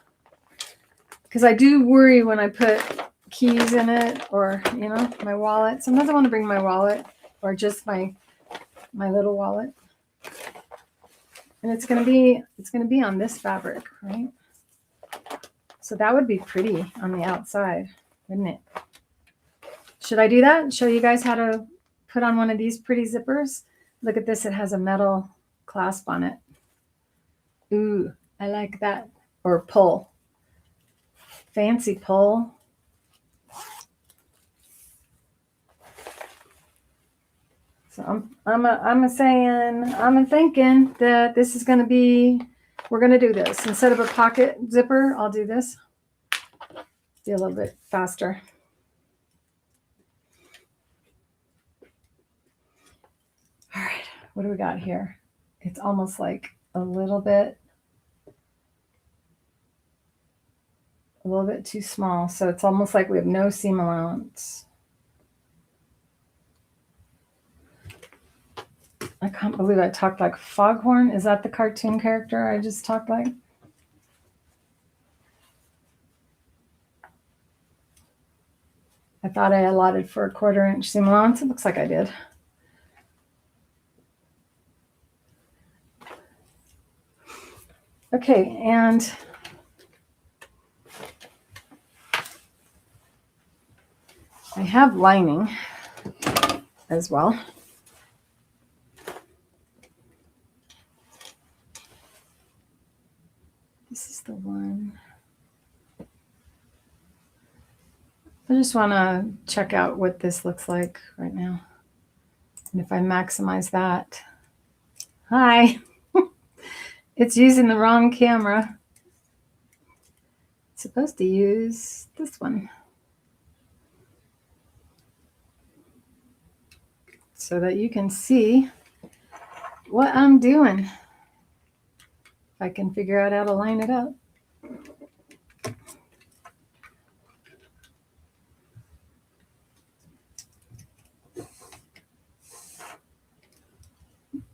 Because I do worry when I put keys in it, or, you know, my wallet. Sometimes I want to bring my wallet or just my little wallet. And it's going to be on this fabric, right? So that would be pretty on the outside, wouldn't it? Should I do that? Show you guys how to put on one of these pretty zippers? Look at this. It has a metal clasp on it. Ooh, I like that. Or pull. Fancy pull. So I'm thinking that this is going to be, we're going to do this. Instead of a pocket zipper, I'll do this. Be a little bit faster. All right, what do we got here? It's almost like a little bit too small. So it's almost like we have no seam allowance. I can't believe I talked like Foghorn. Is that the cartoon character I just talked like? I thought I allotted for a 1/4 inch seam allowance. It looks like I did. Okay, and I have lining as well. This is the one. I just want to check out what this looks like right now. And if I maximize that. Hi. It's using the wrong camera. It's supposed to use this one. So that you can see what I'm doing. If I can figure out how to line it up.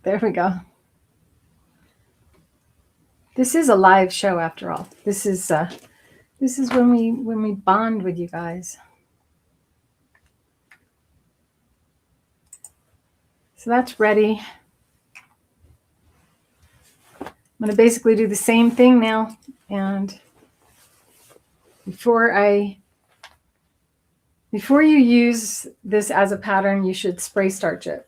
There we go. This is a live show after all. This is when we bond with you guys. So that's ready. I'm going to basically do the same thing now. And before you use this as a pattern, you should spray starch it.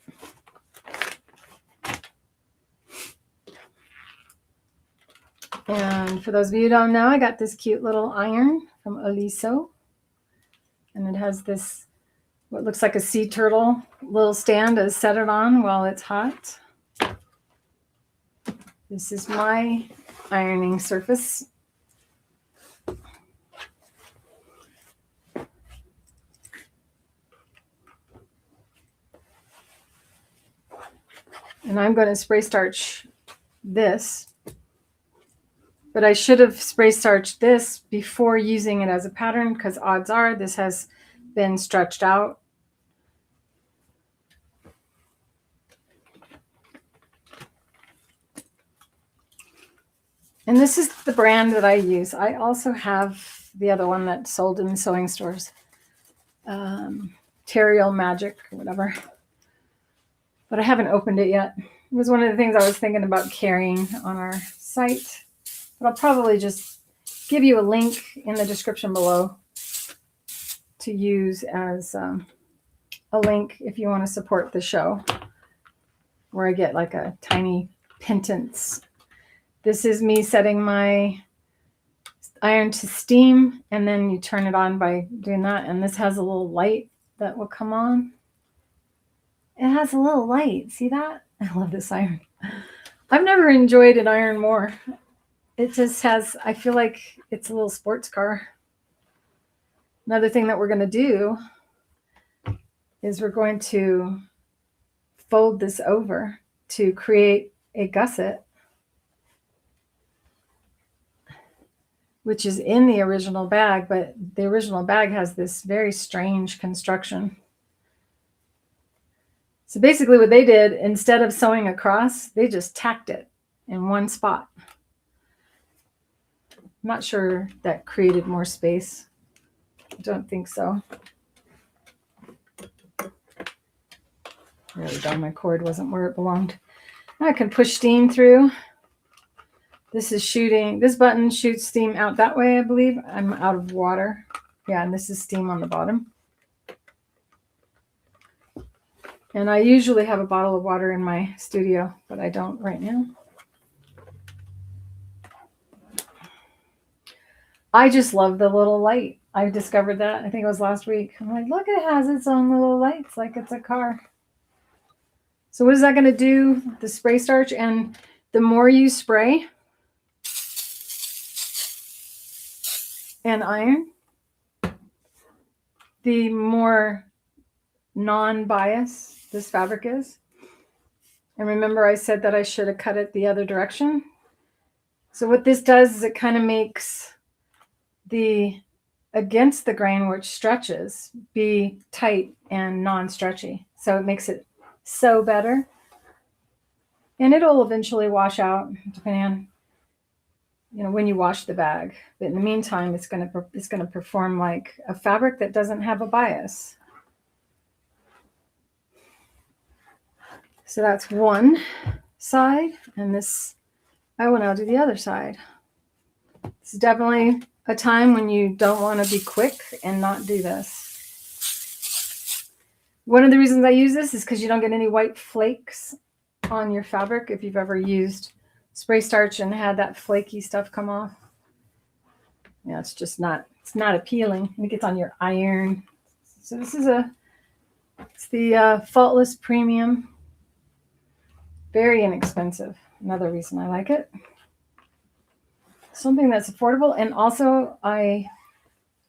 And for those of you who don't know, I got this cute little iron from Oliso. And it has this, what looks like a sea turtle little stand to set it on while it's hot. This is my ironing surface. And I'm going to spray starch this. But I should have spray starched this before using it as a pattern, because odds are this has been stretched out. And this is the brand that I use. I also have the other one that's sold in sewing stores. Terrial Magic or whatever. But I haven't opened it yet. It was one of the things I was thinking about carrying on our site. But I'll probably just give you a link in the description below to use as a link if you want to support the show, where I get like a tiny pittance. This is me setting my iron to steam, and then you turn it on by doing that. And this has a little light that will come on. It has a little light. See that? I love this iron. I've never enjoyed an iron more. It just has, I feel like it's a little sports car. Another thing that we're going to do is we're going to fold this over to create a gusset, which is in the original bag, but the original bag has this very strange construction. So basically what they did, instead of sewing across, they just tacked it in one spot. I'm not sure that created more space. I don't think so. There we go. My cord wasn't where it belonged. Now I can push steam through. This is shooting. This button shoots steam out that way, I believe. I'm out of water. Yeah, and this is steam on the bottom. And I usually have a bottle of water in my studio, but I don't right now. I just love the little light. I discovered that. I think it was last week. I'm like, look, it has its own little lights like it's a car. So what is that going to do? The spray starch. And the more you spray and iron, the more non-bias this fabric is. And remember I said that I should have cut it the other direction. So what this does is it kind of makes the against the grain, which stretches, be tight and non-stretchy. So it makes it sew better. And it'll eventually wash out depending on, you know, when you wash the bag. But in the meantime, it's going to perform like a fabric that doesn't have a bias. So that's one side, and this, I will now do the other side. This is definitely a time when you don't want to be quick and not do this. One of the reasons I use this is because you don't get any white flakes on your fabric if you've ever used spray starch and had that flaky stuff come off. Yeah, it's just not, it's not appealing. And it gets on your iron. So this is it's the Faultless Premium. Very inexpensive. Another reason I like it. Something that's affordable, and also I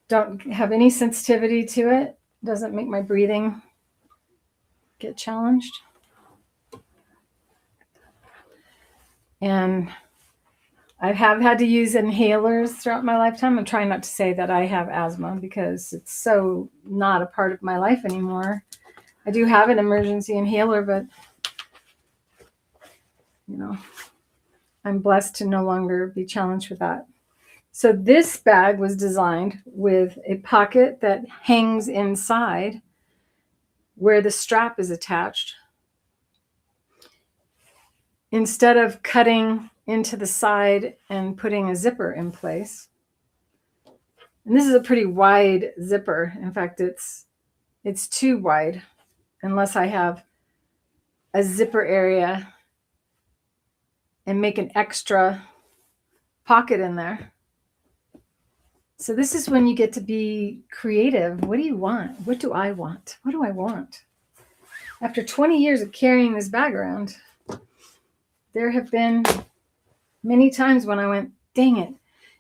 don't have any sensitivity to it. Doesn't make my breathing get challenged. And I have had to use inhalers throughout my lifetime. I'm trying not to say that I have asthma because it's so not a part of my life anymore. I do have an emergency inhaler, but you know, I'm blessed to no longer be challenged with that. So this bag was designed with a pocket that hangs inside where the strap is attached. Instead of cutting into the side and putting a zipper in place. And this is a pretty wide zipper. In fact, it's too wide unless I have a zipper area and make an extra pocket in there. So this is when you get to be creative. What do you want? What do I want? What do I want? After 20 years of carrying this bag around, there have been many times when I went, dang it,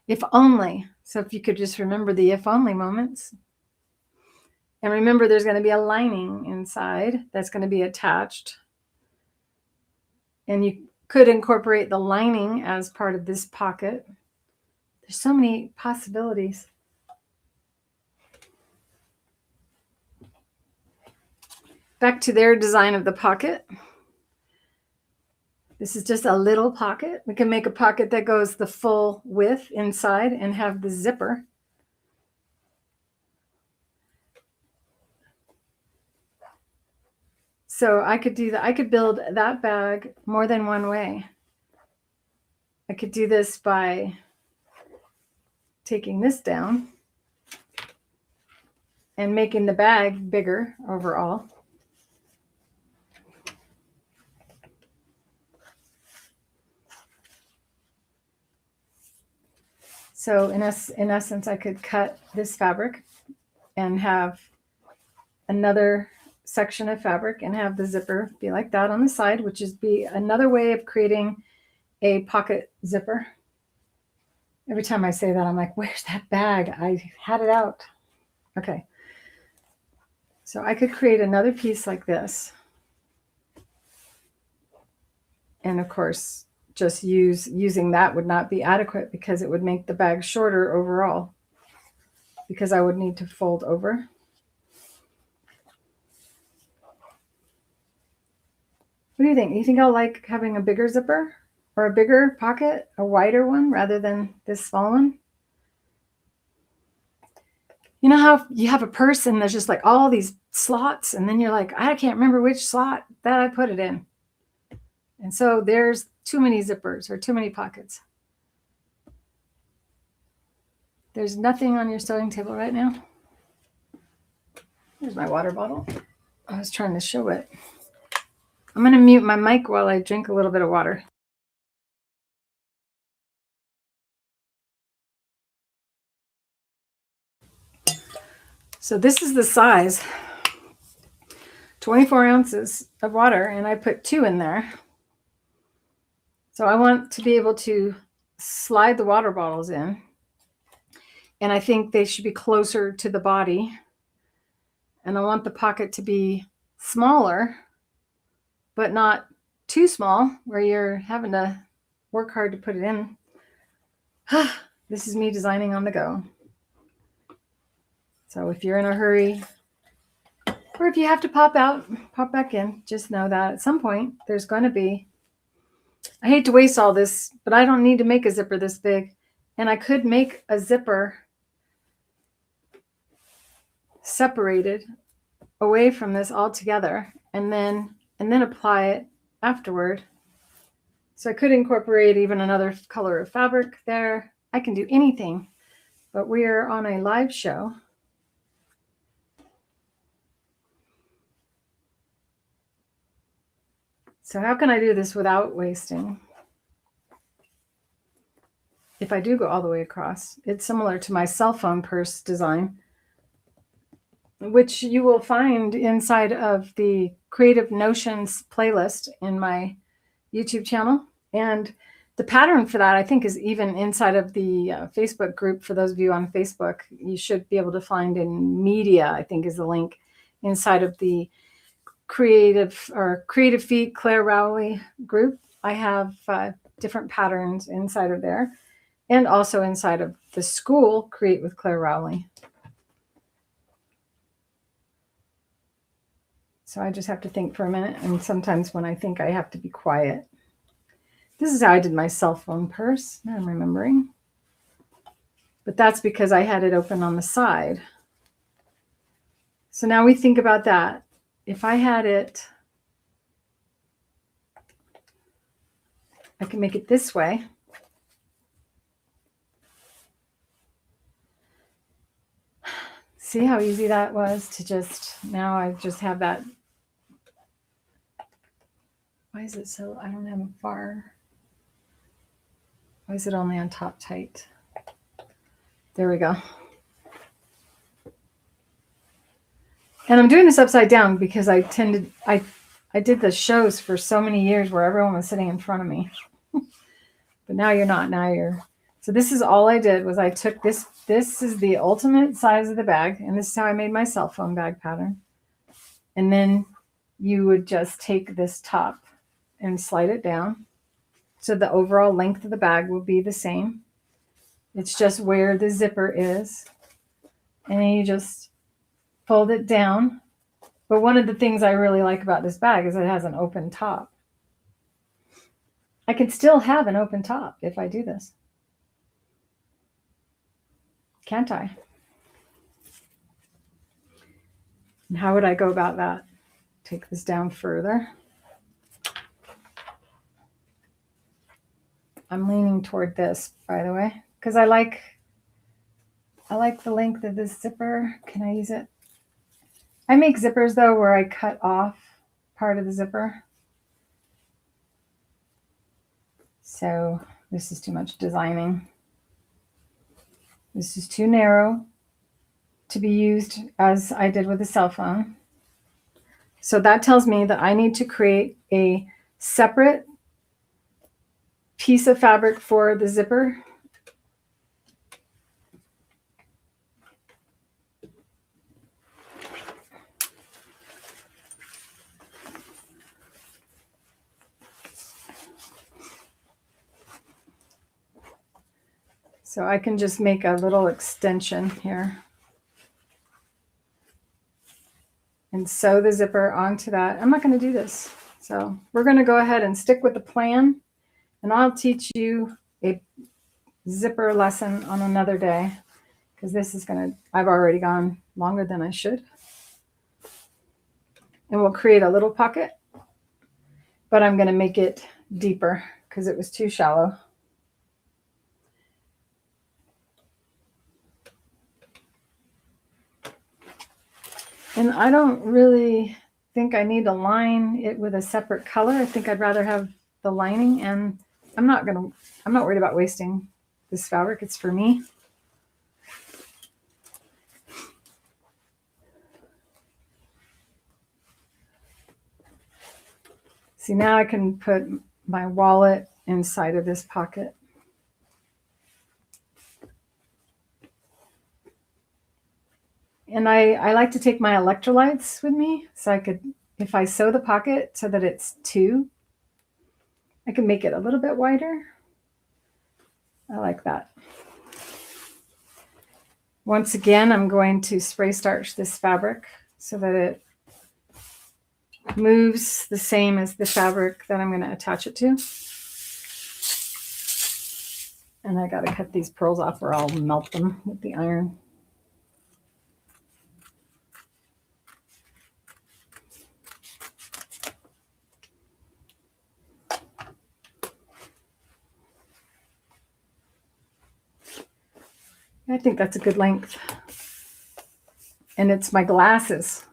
if only. So if you could just remember the if only moments. And remember, there's going to be a lining inside that's going to be attached. And you could incorporate the lining as part of this pocket. There's so many possibilities. Back to their design of the pocket. This is just a little pocket. We can make a pocket that goes the full width inside and have the zipper. So I could do that. I could build that bag more than one way. I could do this by taking this down and making the bag bigger overall. So in essence, I could cut this fabric and have another section of fabric and have the zipper be like that on the side, which is be another way of creating a pocket zipper. Every time I say that, I'm like, where's that bag? I had it out. Okay. So I could create another piece like this. And of course, just using that would not be adequate because it would make the bag shorter overall because I would need to fold over. What do you think? You think I'll like having a bigger zipper or a bigger pocket, a wider one rather than this small one? You know how you have a purse and there's just like all these slots and then you're like, I can't remember which slot that I put it in. And so there's too many zippers or too many pockets. There's nothing on your sewing table right now. Here's my water bottle. I was trying to show it. I'm going to mute my mic while I drink a little bit of water. So this is the size, 24 ounces of water, and I put 2 in there. So I want to be able to slide the water bottles in, and I think they should be closer to the body. And I want the pocket to be smaller, but not too small where you're having to work hard to put it in. This is me designing on the go. So if you're in a hurry, or if you have to pop out, pop back in, just know that at some point there's going to be, I hate to waste all this, but I don't need to make a zipper this big. And I could make a zipper separated away from this altogether and then apply it afterward. So I could incorporate even another color of fabric there. I can do anything, but we are on a live show. So how can I do this without wasting? If I do go all the way across, it's similar to my cell phone purse design, which you will find inside of the Creative Notions playlist in my YouTube channel. And the pattern for that, I think, is even inside of the Facebook group. For those of you on Facebook, you should be able to find in media, I think is the link inside of the Creative Feet Clare Rowley group. I have different patterns inside of there, and also inside of the school Create with Clare Rowley. So I just have to think for a minute, and sometimes when I think, I have to be quiet. This is how I did my cell phone purse. Now I'm remembering. But that's because I had it open on the side. So now we think about that. If I had it, I can make it this way. See how easy that was to just, now I just have that. Why is it so, I don't have a bar. Why is it only on top tight? There we go. And I'm doing this upside down because I did the shows for so many years where everyone was sitting in front of me. But now you're not, now you're. So this is all I did was I took this is the ultimate size of the bag, and this is how I made my cell phone bag pattern. And then you would just take this top and slide it down. So the overall length of the bag will be the same. It's just where the zipper is. And then you just fold it down. But one of the things I really like about this bag is it has an open top. I can still have an open top if I do this. Can't I? And how would I go about that? Take this down further. I'm leaning toward this, by the way, because I like the length of this zipper. Can I use it? I make zippers though where I cut off part of the zipper. So this is too much designing. This is too narrow to be used as I did with the cell phone. So that tells me that I need to create a separate piece of fabric for the zipper. So I can just make a little extension here and sew the zipper onto that. I'm not going to do this. So we're going to go ahead and stick with the plan, and I'll teach you a zipper lesson on another day, because this is going to, I've already gone longer than I should. And we'll create a little pocket, but I'm going to make it deeper because it was too shallow. And I don't really think I need to line it with a separate color. I think I'd rather have the lining, and I'm not worried about wasting this fabric. It's for me. See, now I can put my wallet inside of this pocket. And I like to take my electrolytes with me, so I could, if I sew the pocket so that it's 2, I can make it a little bit wider. I like that. Once again, I'm going to spray starch this fabric so that it moves the same as the fabric that I'm going to attach it to. And I got to cut these pearls off or I'll melt them with the iron. I think that's a good length. And it's my glasses.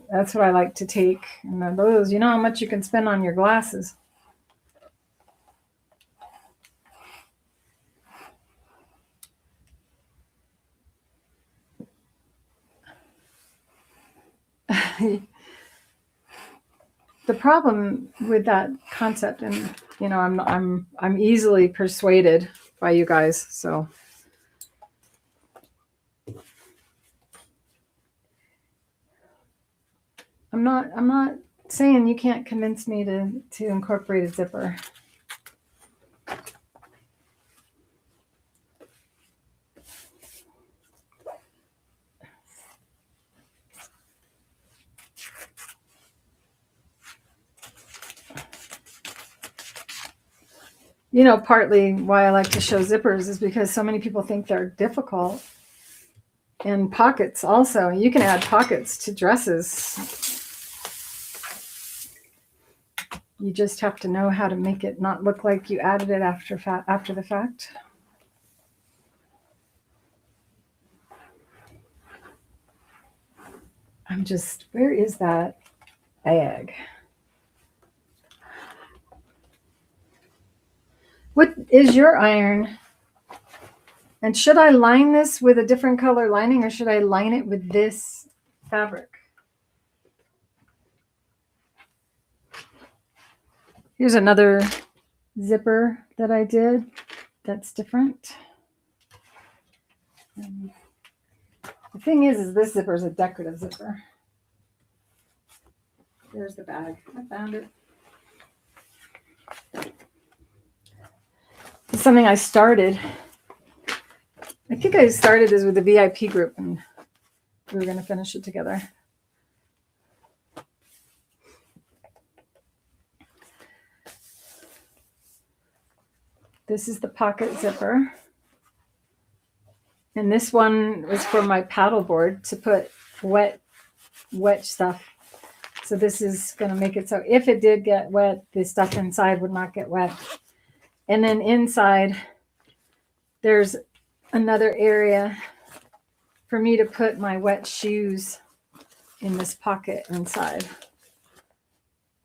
That's what I like to take. And those, you know how much you can spend on your glasses. The problem with that concept, and you know, I'm easily persuaded by you guys, so I'm not saying you can't convince me to incorporate a zipper. You know, partly why I like to show zippers is because so many people think they're difficult. And pockets also. You can add pockets to dresses. You just have to know how to make it not look like you added it after the fact. Where is that bag? What is your iron? And should I line this with a different color lining, or should I line it with this fabric? Here's another zipper that I did that's different. The thing is this zipper is a decorative zipper. There's the bag. I found it. It's something I started. I think I started this with the VIP group, and we were going to finish it together. This is the pocket zipper. And this one was for my paddleboard to put wet stuff. So this is going to make it so if it did get wet, the stuff inside would not get wet. And then inside, there's another area for me to put my wet shoes in this pocket inside,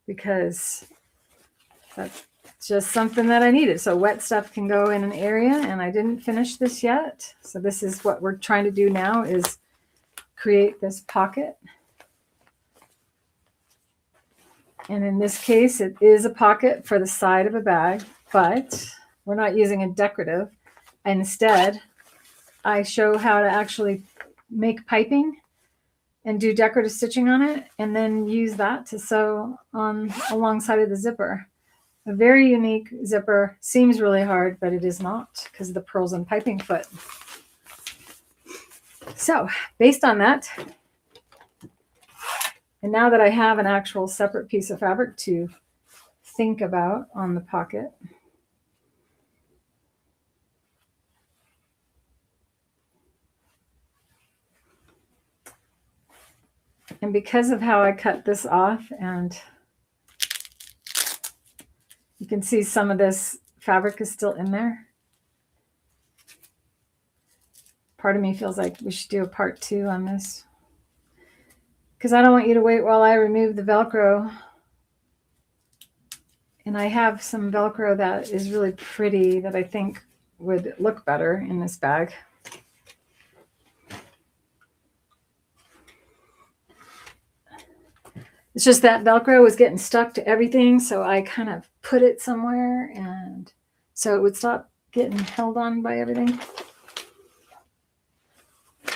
because that's just something that I needed. So wet stuff can go in an area, and I didn't finish this yet. So this is what we're trying to do now, is create this pocket. And in this case, it is a pocket for the side of a bag, but we're not using a decorative. Instead, I show how to actually make piping and do decorative stitching on it, and then use that to sew on alongside of the zipper. A very unique zipper. Seems really hard, but it is not, because of the pearls and piping foot. So based on that, and now that I have an actual separate piece of fabric to think about on the pocket, and because of how I cut this off, and you can see some of this fabric is still in there. Part of me feels like we should do a part 2 on this, because I don't want you to wait while I remove the Velcro. And I have some Velcro that is really pretty that I think would look better in this bag. It's just that Velcro was getting stuck to everything, so I kind of put it somewhere, and so it would stop getting held on by everything.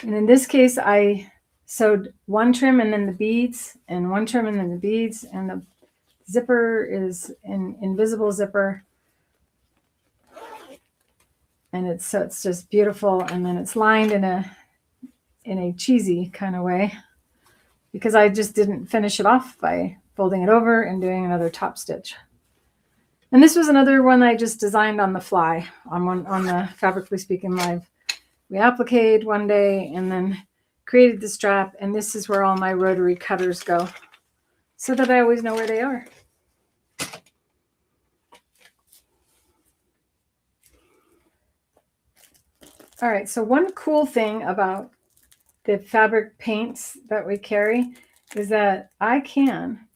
And in this case, I sewed one trim and then the beads, and one trim and then the beads, and the zipper is an invisible zipper. And it's just beautiful, and then it's lined in a cheesy kind of way, because I just didn't finish it off by folding it over and doing another top stitch. And this was another one I just designed on the fly on the Fabrically Speaking Live. We appliqued one day and then created the strap, and this is where all my rotary cutters go, so that I always know where they are. All right, so one cool thing about the fabric paints that we carry is that I can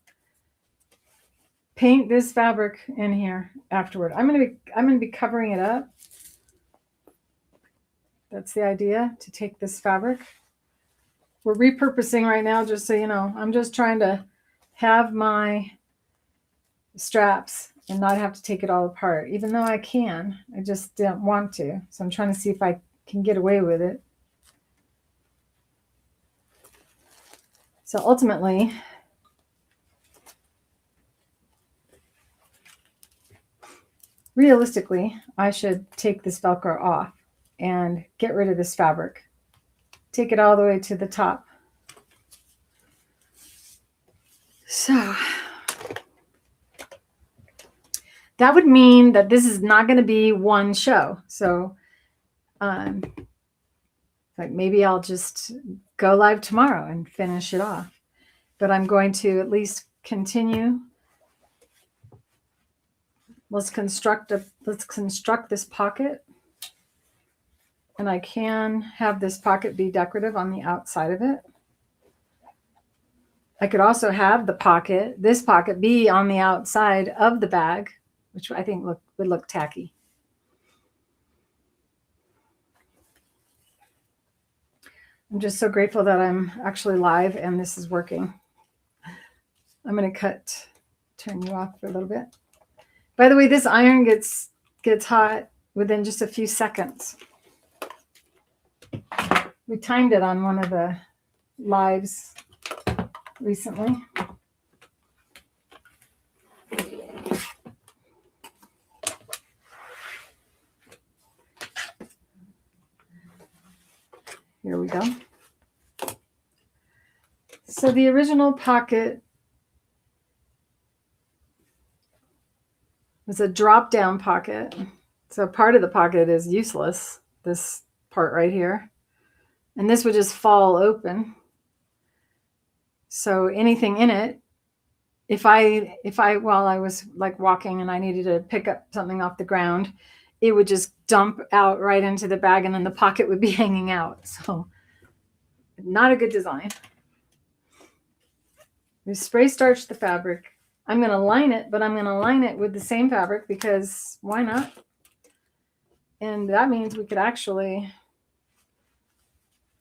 paint this fabric in here afterward. I'm gonna be covering it up. That's the idea, to take this fabric. We're repurposing right now, just so you know. I'm just trying to have my straps and not have to take it all apart, even though I can. I just don't want to. So I'm trying to see if I can get away with it. So ultimately, realistically, I should take this Velcro off and get rid of this fabric. Take it all the way to the top. So that would mean that this is not going to be one show. So like maybe I'll just go live tomorrow and finish it off. But I'm going to at least continue. Let's construct this pocket. And I can have this pocket be decorative on the outside of it. I could also have this pocket be on the outside of the bag, which I think would look tacky. I'm just so grateful that I'm actually live and this is working. I'm going to turn you off for a little bit. By the way, this iron gets hot within just a few seconds. We timed it on one of the lives recently. Here we go. So the original pocket was a drop-down pocket. So part of the pocket is useless, this part right here. And this would just fall open. So anything in it, if I while I was like walking and I needed to pick up something off the ground, it would just dump out right into the bag and then the pocket would be hanging out. So not a good design. We spray starch the fabric. I'm going to line it, but I'm going to line it with the same fabric because why not? And that means we could actually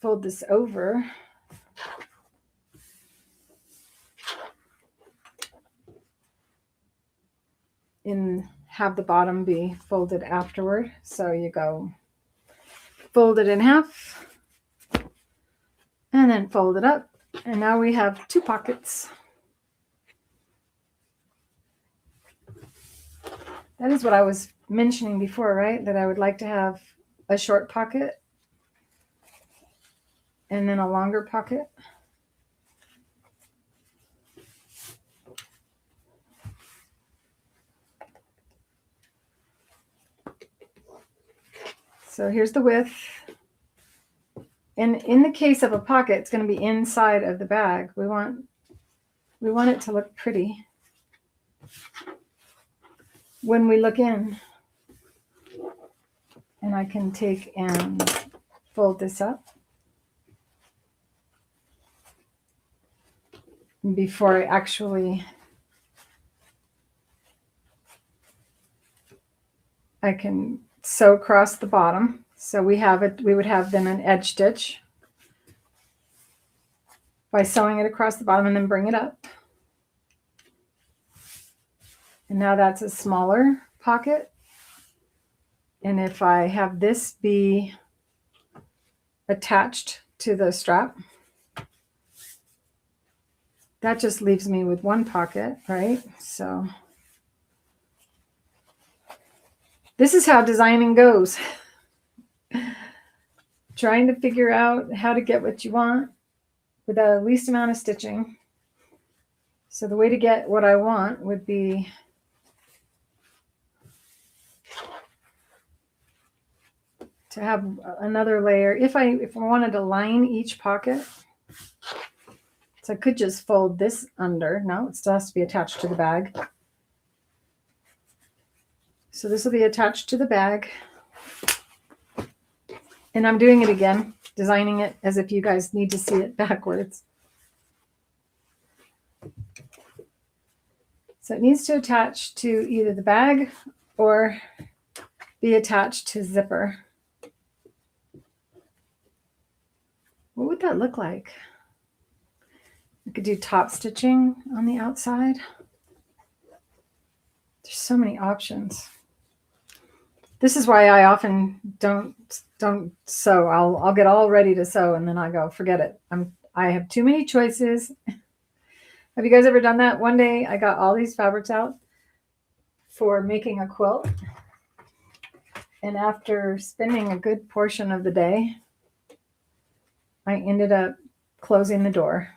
fold this over. And have the bottom be folded afterward. So you go fold it in half and then fold it up. And now we have two pockets. That is what I was mentioning before, right? That I would like to have a short pocket and then a longer pocket. So here's the width. And in the case of a pocket, it's going to be inside of the bag. We want it to look pretty when we look in. And I can take and fold this up before I can sew across the bottom. So we would have then an edge stitch by sewing it across the bottom and then bring it up. And now that's a smaller pocket. And if I have this be attached to the strap, that just leaves me with one pocket, right? So this is how designing goes. Trying to figure out how to get what you want with the least amount of stitching. So the way to get what I want would be to have another layer. If I wanted to line each pocket, so I could just fold this under. No, it still has to be attached to the bag. So this will be attached to the bag. And I'm doing it again, designing it as if you guys need to see it backwards. So it needs to attach to either the bag or be attached to zipper. What would that look like? We could do top stitching on the outside. There's so many options. This is why I often don't sew. I'll get all ready to sew and then I go, forget it. I have too many choices. Have you guys ever done that? One day I got all these fabrics out for making a quilt. And after spending a good portion of the day, I ended up closing the door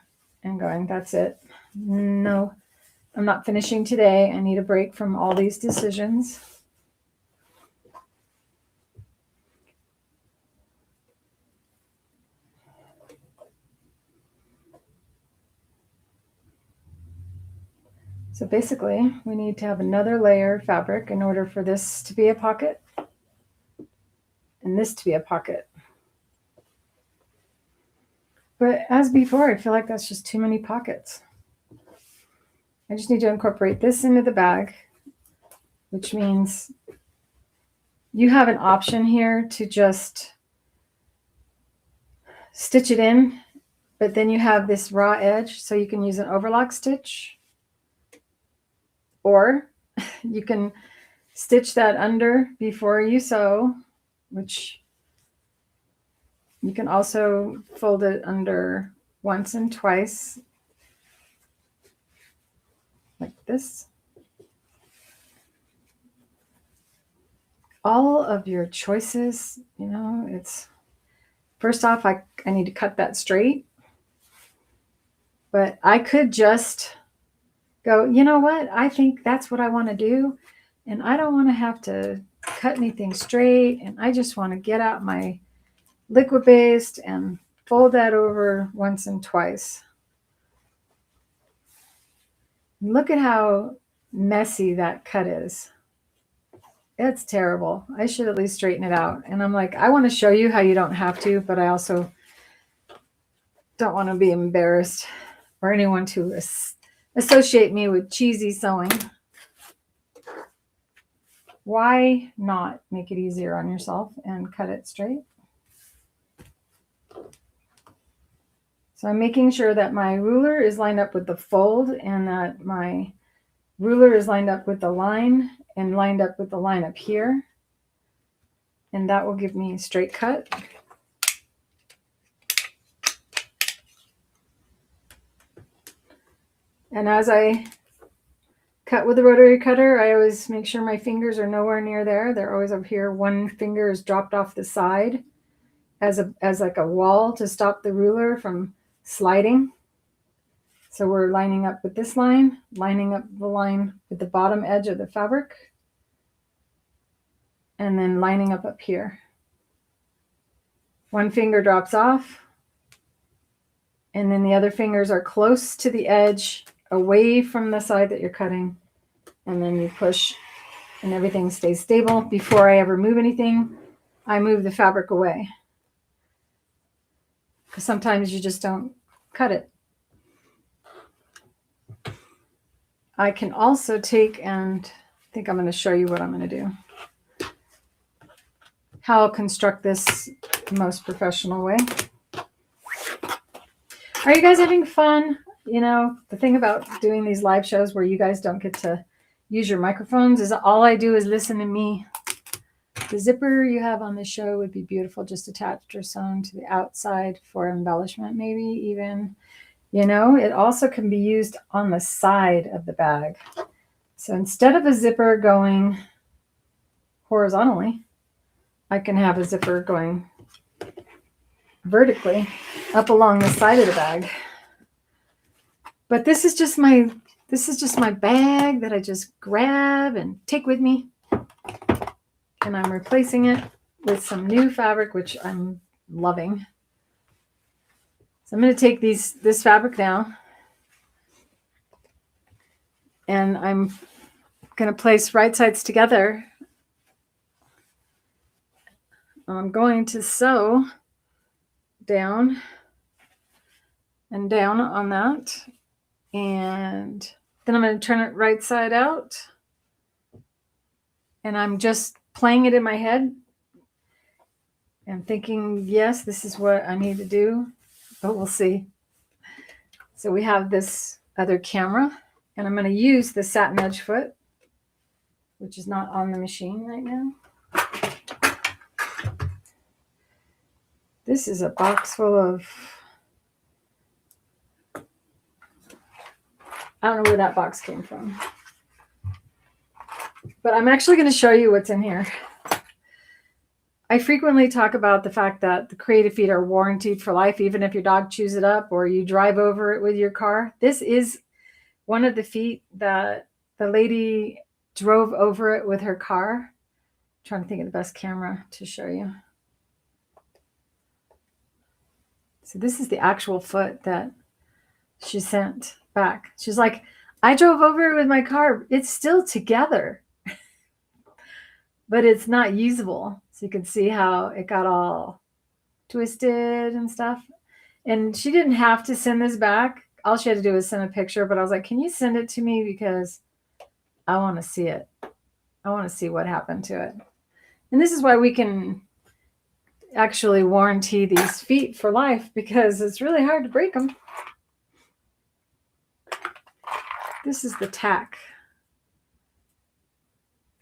and going, that's it. No I'm not finishing today. I need a break from all these decisions. So basically, we need to have another layer of fabric in order for this to be a pocket and this to be a pocket. But as before, I feel like that's just too many pockets. I just need to incorporate this into the bag, which means you have an option here to just stitch it in, but then you have this raw edge, so you can use an overlock stitch. Or you can stitch that under before you sew, which you can also fold it under once and twice, like this. All of your choices, you know, it's first off, I need to cut that straight, but I could just go, you know what? I think that's what I want to do. And I don't want to have to cut anything straight. And I just want to get out my liquid based and fold that over once and twice. Look at how messy that cut is. It's terrible. I should at least straighten it out. And I'm like, I want to show you how you don't have to, but I also don't want to be embarrassed or anyone to associate me with cheesy sewing. Why not make it easier on yourself and cut it straight? So I'm making sure that my ruler is lined up with the fold and that my ruler is lined up with the line and lined up with the line up here. And that will give me a straight cut. And as I cut with the rotary cutter, I always make sure my fingers are nowhere near there. They're always up here. One finger is dropped off the side as like a wall to stop the ruler from sliding. So we're lining up with this line, lining up the line with the bottom edge of the fabric, and then lining up here. One finger drops off, and then the other fingers are close to the edge, away from the side that you're cutting, and then you push and everything stays stable. Before I ever move anything, I move the fabric away, because sometimes you just don't cut it. I can also take, and I think I'm going to show you what I'm going to do, how I'll construct this the most professional way. Are you guys having fun? You know, the thing about doing these live shows where you guys don't get to use your microphones is all I do is listen to me. The zipper you have on the show would be beautiful, just attached or sewn to the outside for embellishment, maybe even. You know, it also can be used on the side of the bag. So instead of a zipper going horizontally, I can have a zipper going vertically up along the side of the bag. But this is just my bag that I just grab and take with me. And I'm replacing it with some new fabric, which I'm loving. So I'm going to take this fabric now, and I'm going to place right sides together. I'm going to sew down and down on that, and then I'm going to turn it right side out, and I'm just playing it in my head and thinking, yes, this is what I need to do. But we'll see. So we have this other camera, and I'm going to use the Satinedge Foot, which is not on the machine right now. This is a box full of, I don't know where that box came from, but I'm actually going to show you what's in here. I frequently talk about the fact that the Creative Feet are warranted for life, even if your dog chews it up or you drive over it with your car. This is one of the feet that the lady drove over it with her car. I'm trying to think of the best camera to show you. So this is the actual foot that she sent back. She's like, I drove over it with my car. It's still together, but it's not usable. So you can see how it got all twisted and stuff. And she didn't have to send this back. All she had to do was send a picture, but I was like, can you send it to me? Because I want to see it. I want to see what happened to it. And this is why we can actually warranty these feet for life, because it's really hard to break them. This is the tack.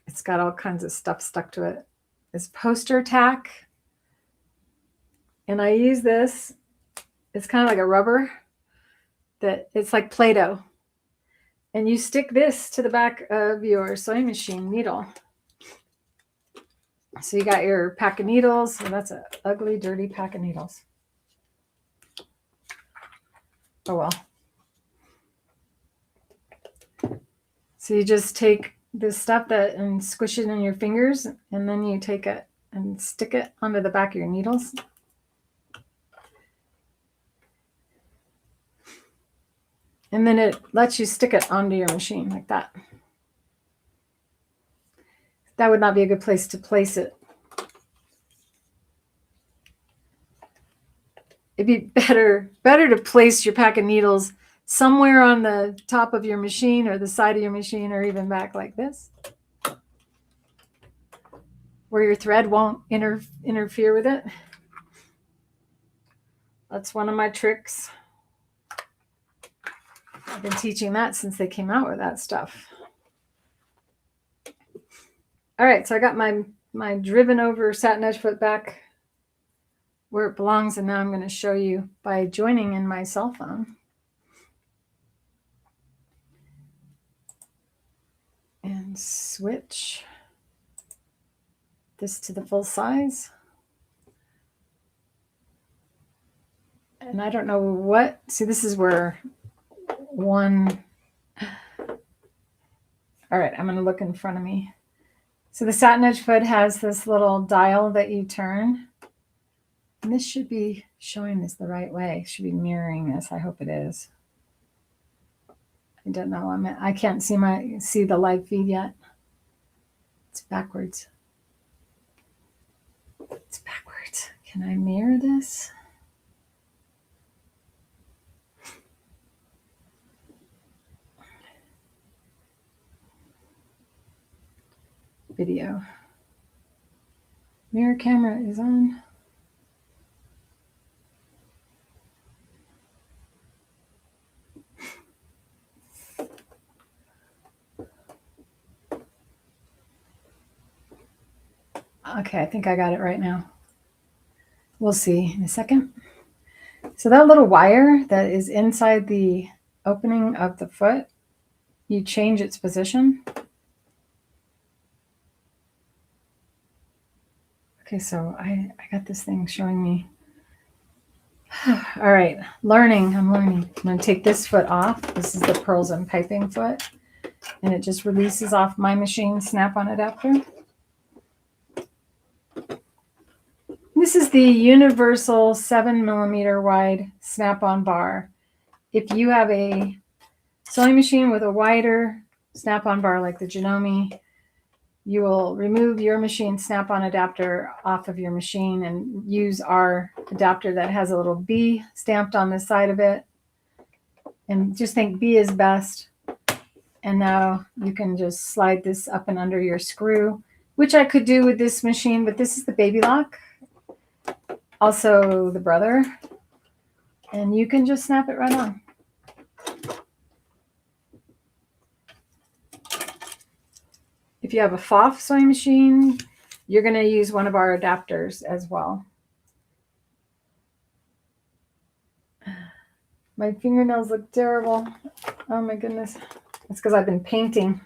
It's got all kinds of stuff stuck to it. It's poster tack. And I use this. It's kind of like a rubber that it's like Play-Doh. And you stick this to the back of your sewing machine needle. So you got your pack of needles. And that's an ugly, dirty pack of needles. Oh well. So you just take this stuff and squish it in your fingers, and then you take it and stick it onto the back of your needles. And then it lets you stick it onto your machine like that. That would not be a good place to place it. It'd be better to place your pack of needles somewhere on the top of your machine or the side of your machine, or even back like this, where your thread won't interfere with it. That's one of my tricks. I've been teaching that since they came out with that stuff. All right, so I got my driven over Satinedge foot back where it belongs, and now I'm going to show you by joining in my cell phone. And switch this to the full size. And I don't know what, see, this is where one, all right, I'm going to look in front of me. So the Satinedge foot has this little dial that you turn. And this should be showing this the right way. It should be mirroring this. I hope it is. I don't know. I can't see the live feed yet. It's backwards. It's backwards. Can I mirror this? Video. Mirror camera is on. Okay, I think I got it right now. We'll see in a second. So that little wire that is inside the opening of the foot, you change its position. Okay, so I got this thing showing me. All right, learning. I'm learning. I'm going to take this foot off. This is the pearls and piping foot. And it just releases off my machine snap-on adapter. This is the universal 7mm wide snap-on bar. If you have a sewing machine with a wider snap-on bar like the Janome, you will remove your machine snap-on adapter off of your machine and use our adapter that has a little B stamped on the side of it. And just think B is best. And now you can just slide this up and under your screw, which I could do with this machine, but this is the baby lock. Also the brother. And you can just snap it right on. If you have a FOF sewing machine, you're going to use one of our adapters as well. My fingernails look terrible. Oh my goodness. It's because I've been painting.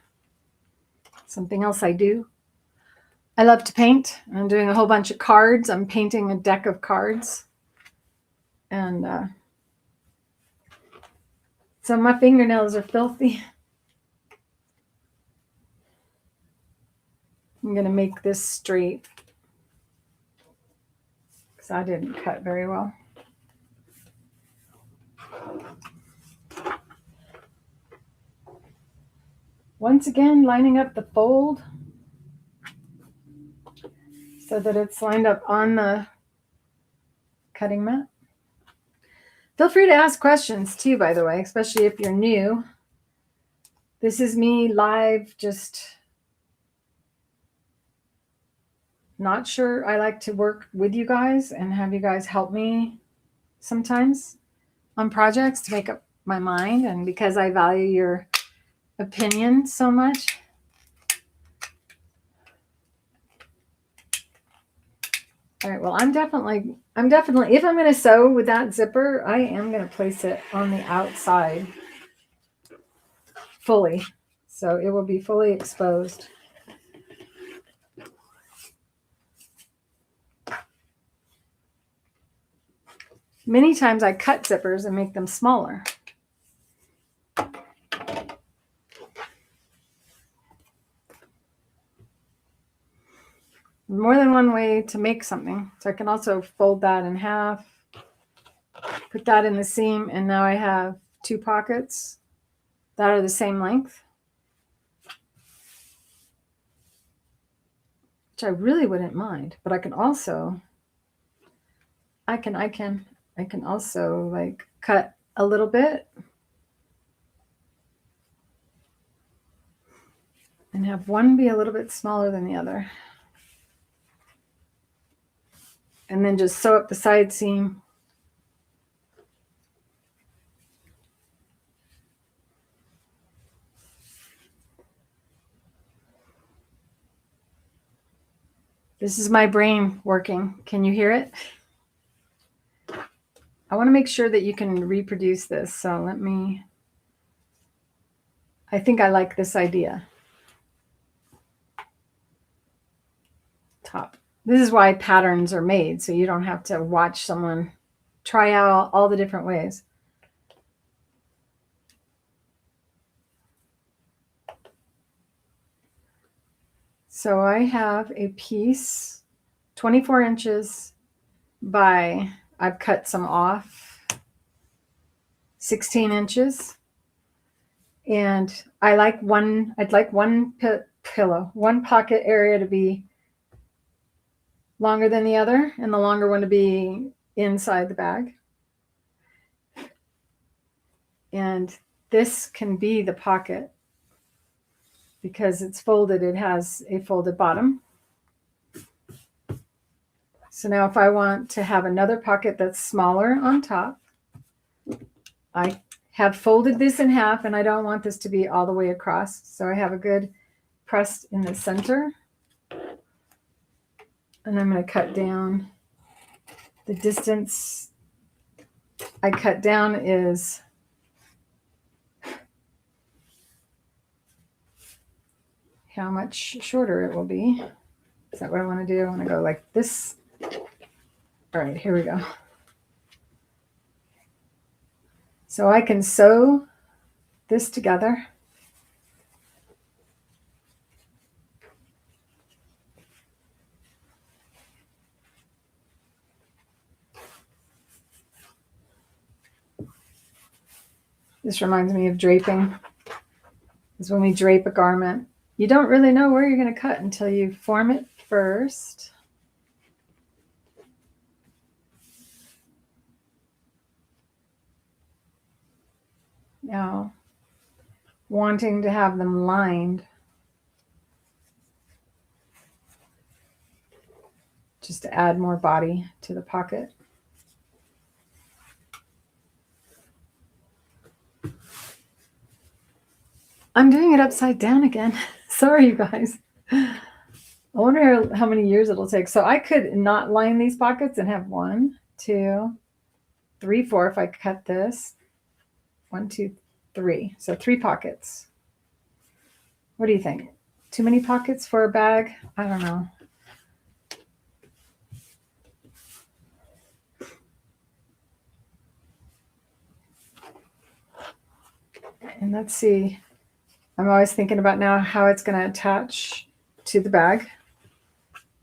Something else I do. I love to paint. I'm doing a whole bunch of cards. I'm painting a deck of cards. And So my fingernails are filthy. I'm going to make this straight because I didn't cut very well. Once again, lining up the fold so that it's lined up on the cutting mat. Feel free to ask questions too, by the way, especially if you're new. This is me live, just not sure. I like to work with you guys and have you guys help me sometimes on projects to make up my mind, and because I value your opinion so much. All right, well, I'm definitely, if I'm going to sew with that zipper, I am going to place it on the outside fully. So it will be fully exposed. Many times I cut zippers and make them smaller. More than one way to make something. So I can also fold that in half, put that in the seam, and now I have 2 pockets that are the same length, which I really wouldn't mind. But I can also, I can also like cut a little bit and have one be a little bit smaller than the other. And then just sew up the side seam. This is my brain working. Can you hear it? I want to make sure that you can reproduce this. So let me, I think I like this idea. Top. This is why patterns are made, so you don't have to watch someone try out all the different ways. So I have a piece, 24 inches by, I've cut some off, 16 inches. And I'd like one pocket area to be longer than the other, and the longer one to be inside the bag. And this can be the pocket because it's folded. It has a folded bottom. So now if I want to have another pocket that's smaller on top, I have folded this in half, and I don't want this to be all the way across. So I have a good press in the center. And I'm going to cut down. The distance I cut down is how much shorter it will be. Is that what I want to do? I want to go like this. All right, here we go. So I can sew this together. This reminds me of draping. Is when we drape a garment, you don't really know where you're going to cut until you form it first. Now, wanting to have them lined, just to add more body to the pocket. I'm doing it upside down again. Sorry, you guys. I wonder how many years it'll take. So I could not line these pockets and have 1, 2, 3, 4 if I cut this. 1, 2, 3. So 3 pockets. What do you think? Too many pockets for a bag? I don't know. And let's see, I'm always thinking about now how it's going to attach to the bag.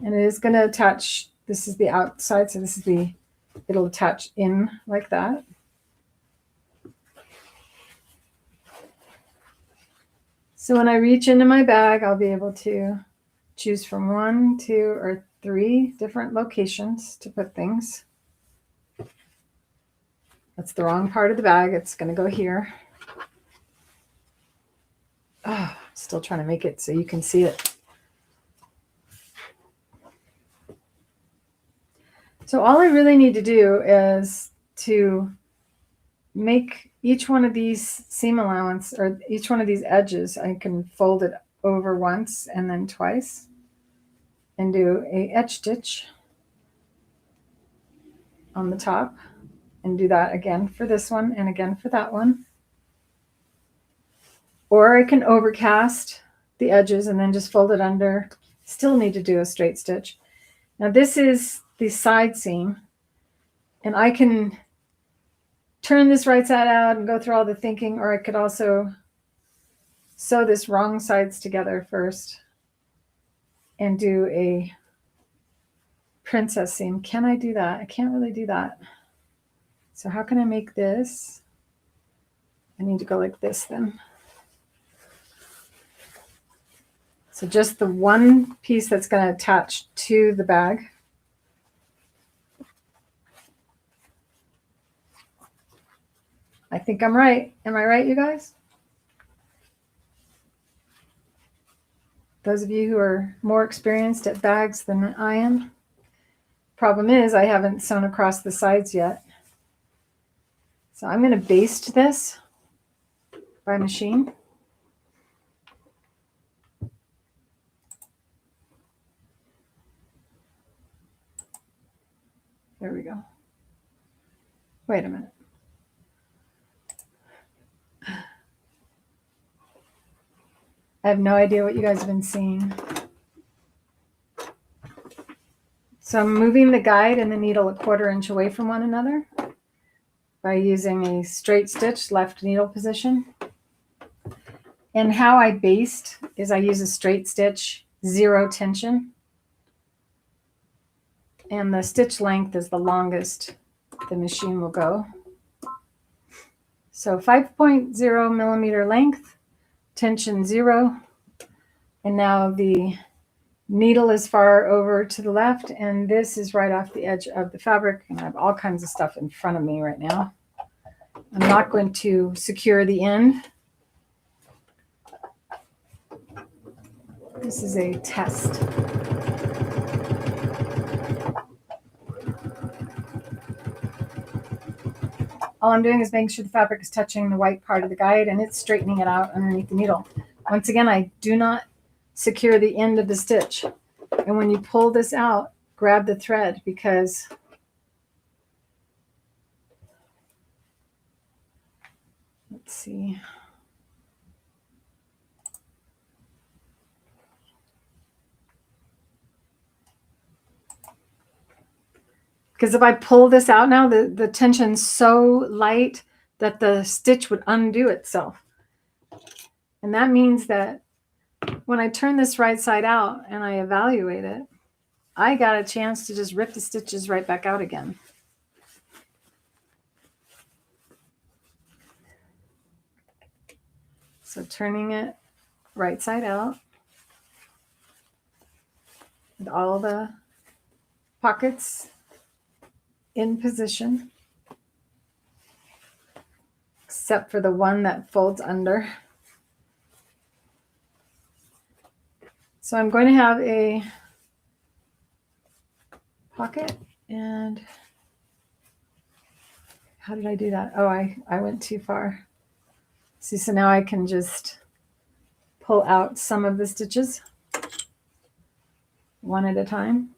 And it is going to attach, this is the outside, so this is the, it'll attach in like that. So when I reach into my bag, I'll be able to choose from 1, 2, or 3 different locations to put things. That's the wrong part of the bag. It's going to go here. Oh, still trying to make it so you can see it. So all I really need to do is to make each one of these seam allowance, or each one of these edges, I can fold it over once and then twice and do a edge stitch on the top, and do that again for this one and again for that one. Or I can overcast the edges and then just fold it under. Still need to do a straight stitch. Now this is the side seam, and I can turn this right side out and go through all the thinking, or I could also sew this wrong sides together first and do a princess seam. Can I do that? I can't really do that. So how can I make this? I need to go like this then. So just the one piece that's going to attach to the bag. I think I'm right. Am I right, you guys? Those of you who are more experienced at bags than I am. Problem is, I haven't sewn across the sides yet. So I'm going to baste this by machine. There we go. Wait a minute. I have no idea what you guys have been seeing. So I'm moving the guide and the needle a 1/4 inch away from one another by using a straight stitch left needle position. And how I baste is I use a straight stitch, 0 tension. And the stitch length is the longest the machine will go. So 5.0 millimeter length, tension 0. And now the needle is far over to the left, and this is right off the edge of the fabric. And I have all kinds of stuff in front of me right now. I'm not going to secure the end. This is a test. All I'm doing is making sure the fabric is touching the white part of the guide, and it's straightening it out underneath the needle. Once again, I do not secure the end of the stitch. And when you pull this out, grab the thread, because let's see. Because if I pull this out now, the tension's so light that the stitch would undo itself. And that means that when I turn this right side out and I evaluate it, I got a chance to just rip the stitches right back out again. So turning it right side out with all the pockets in position, except for the one that folds under. So I'm going to have a pocket, and how did I do that? Oh, I went too far. See, so now I can just pull out some of the stitches one at a time.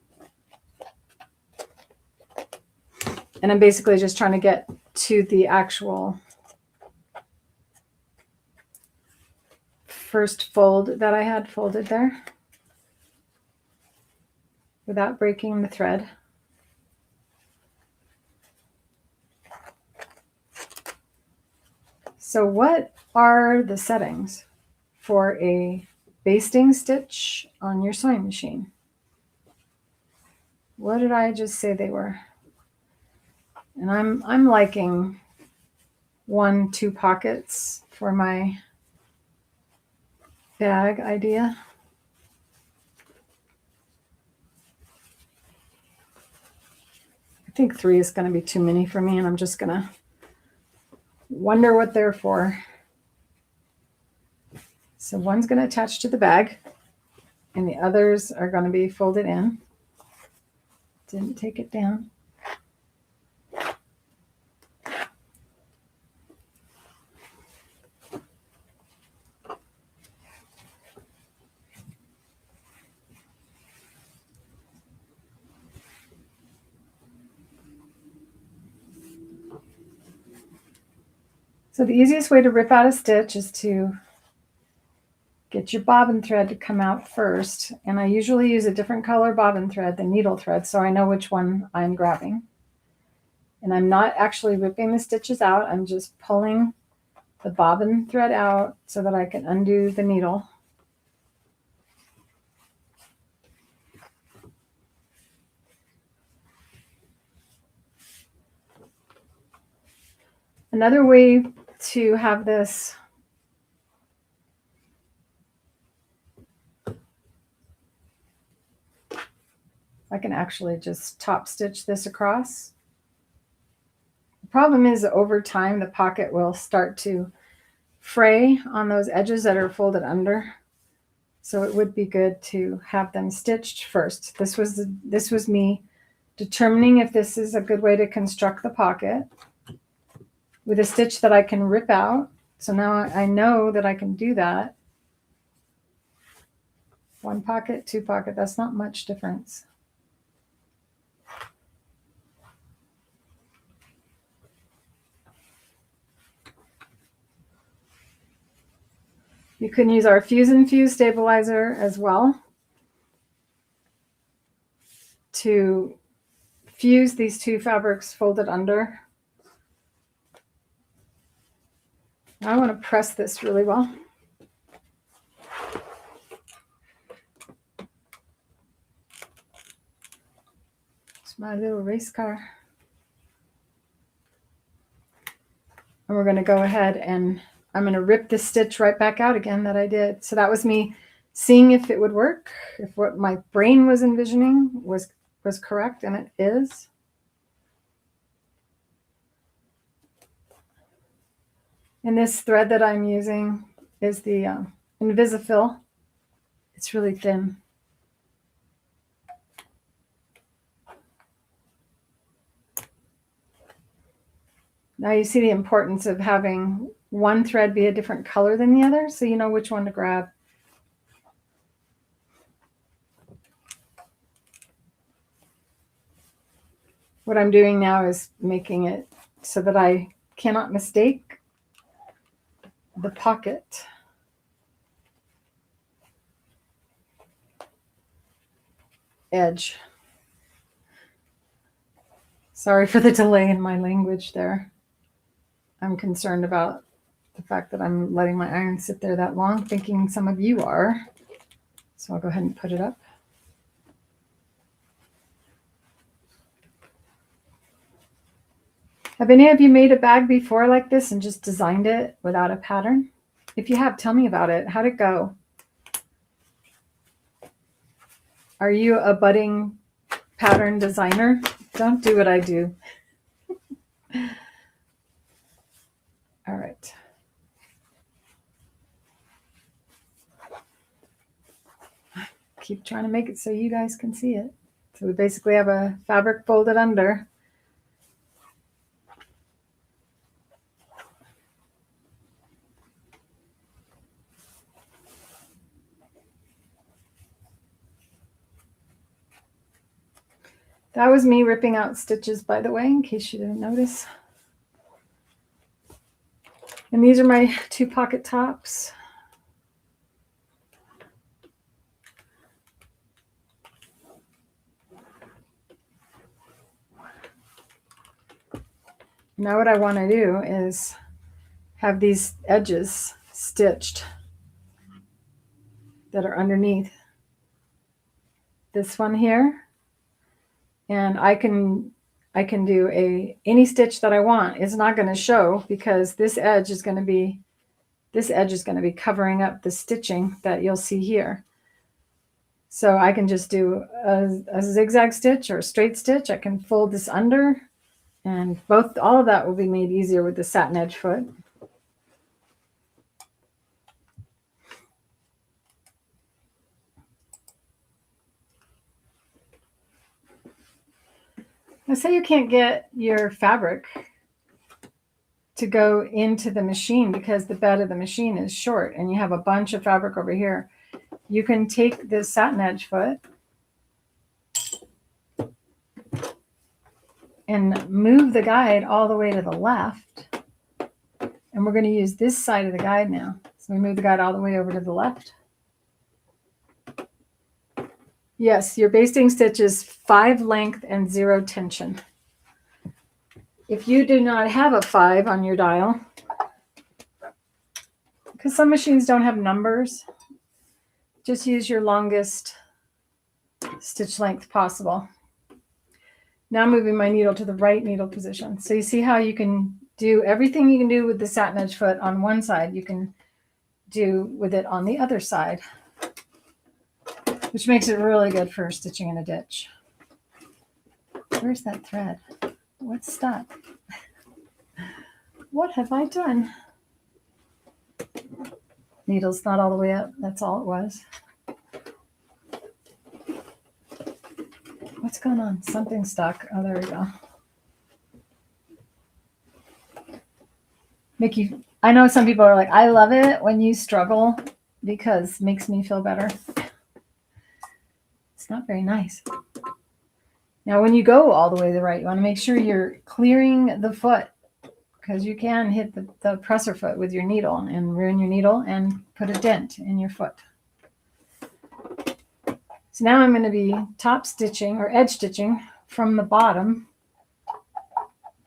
And I'm basically just trying to get to the actual first fold that I had folded there without breaking the thread. So So what are the settings for a basting stitch on your sewing machine? What did I just say they were? And I'm liking 1-2 pockets for my bag idea. I think 3 is going to be too many for me, and I'm just going to wonder what they're for. So one's going to attach to the bag, and the others are going to be folded in. Didn't take it down. So the easiest way to rip out a stitch is to get your bobbin thread to come out first. And I usually use a different color bobbin thread than needle thread, so I know which one I'm grabbing. And I'm not actually ripping the stitches out. I'm just pulling the bobbin thread out so that I can undo the needle. Another way to have this I can actually just top stitch this across. The problem is over time the pocket will start to fray on those edges that are folded under. So it would be good to have them stitched first. This was me determining if this is a good way to construct the pocket with a stitch that I can rip out. So now I know that I can do that. 1 pocket, 2 pocket, that's not much difference. You can use our Fuse and Fuse stabilizer as well to fuse these 2 fabrics folded under. Now I want to press this really well. It's my little race car. And we're going to go ahead and I'm going to rip the stitch right back out again that I did. So that was me seeing if it would work, if what my brain was envisioning was correct, and it is. And this thread that I'm using is the Invasifil. It's really thin. Now you see the importance of having one thread be a different color than the other, so you know which one to grab. What I'm doing now is making it so that I cannot mistake the pocket. Edge. Sorry for the delay in my language there. I'm concerned about the fact that I'm letting my iron sit there that long, thinking some of you are. So I'll go ahead and put it up. Have any of you made a bag before like this and just designed it without a pattern? If you have, tell me about it. How'd it go? Are you a budding pattern designer? Don't do what I do. All right. Keep trying to make it so you guys can see it. So we basically have a fabric folded under. That was me ripping out stitches, by the way, in case you didn't notice. And these are my 2 pocket tops. Now what I want to do is have these edges stitched that are underneath this one here, and I can do any stitch that I want. It's not going to show because this edge is going to be covering up the stitching that you'll see here. So I can just do a zigzag stitch or a straight stitch. I can fold this under, and all of that will be made easier with the Satinedge foot. Let's say you can't get your fabric to go into the machine because the bed of the machine is short and you have a bunch of fabric over here. You can take this Satinedge foot and move the guide all the way to the left. And we're going to use this side of the guide now. So we move the guide all the way over to the left. Yes, your basting stitch is 5 length and 0 tension. If you do not have a 5 on your dial, because some machines don't have numbers, just use your longest stitch length possible. Now I'm moving my needle to the right needle position. So you see how you can do everything you can do with the Satinedge foot on one side, you can do with it on the other side, which makes it really good for stitching in a ditch. Where's that thread? What's stuck? What have I done? Needle's not all the way up. That's all it was. What's going on? Something's stuck. Oh, there we go. Mickey, I know some people are like, I love it when you struggle because it makes me feel better. It's not very nice. Now, when you go all the way to the right, you want to make sure you're clearing the foot because you can hit the presser foot with your needle and ruin your needle and put a dent in your foot. So now I'm going to be top stitching or edge stitching from the bottom.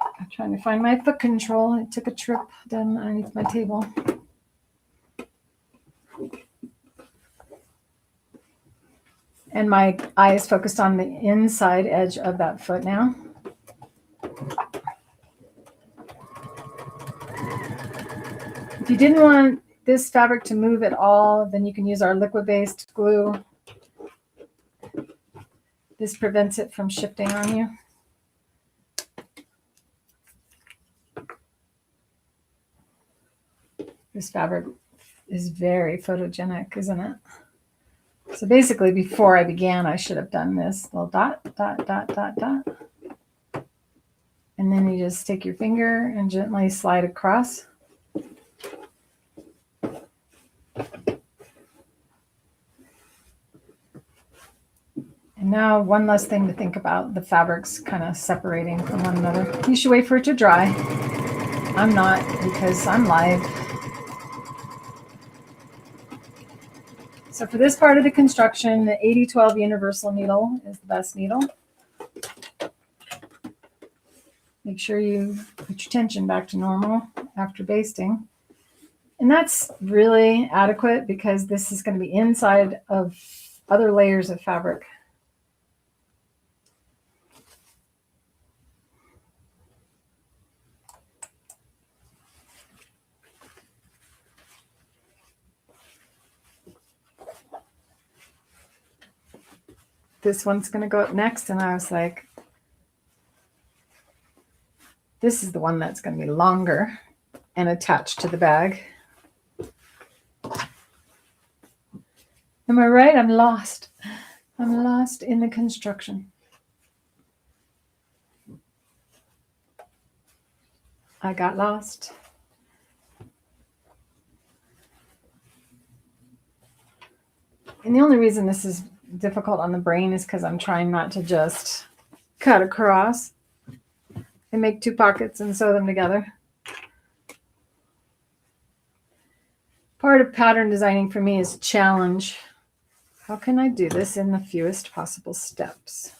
I'm trying to find my foot control. I took a trip down underneath my table. And my eye is focused on the inside edge of that foot now. If you didn't want this fabric to move at all, then you can use our liquid-based glue. This prevents it from shifting on you. This fabric is very photogenic, isn't it? So basically, before I began, I should have done this little dot, dot, dot, dot, dot. And then you just take your finger and gently slide across. And now one less thing to think about, the fabrics kind of separating from one another. You should wait for it to dry. I'm not because I'm live. So for this part of the construction, the 80-12 universal needle is the best needle. Make sure you put your tension back to normal after basting. And that's really adequate because this is going to be inside of other layers of fabric. This one's going to go up next, and I was like, this is the one that's going to be longer and attached to the bag. Am I right? I'm lost. I'm lost in the construction. I got lost. And the only reason this is difficult on the brain is because I'm trying not to just cut across and make 2 pockets and sew them together. Part of pattern designing for me is challenge. How can I do this in the fewest possible steps?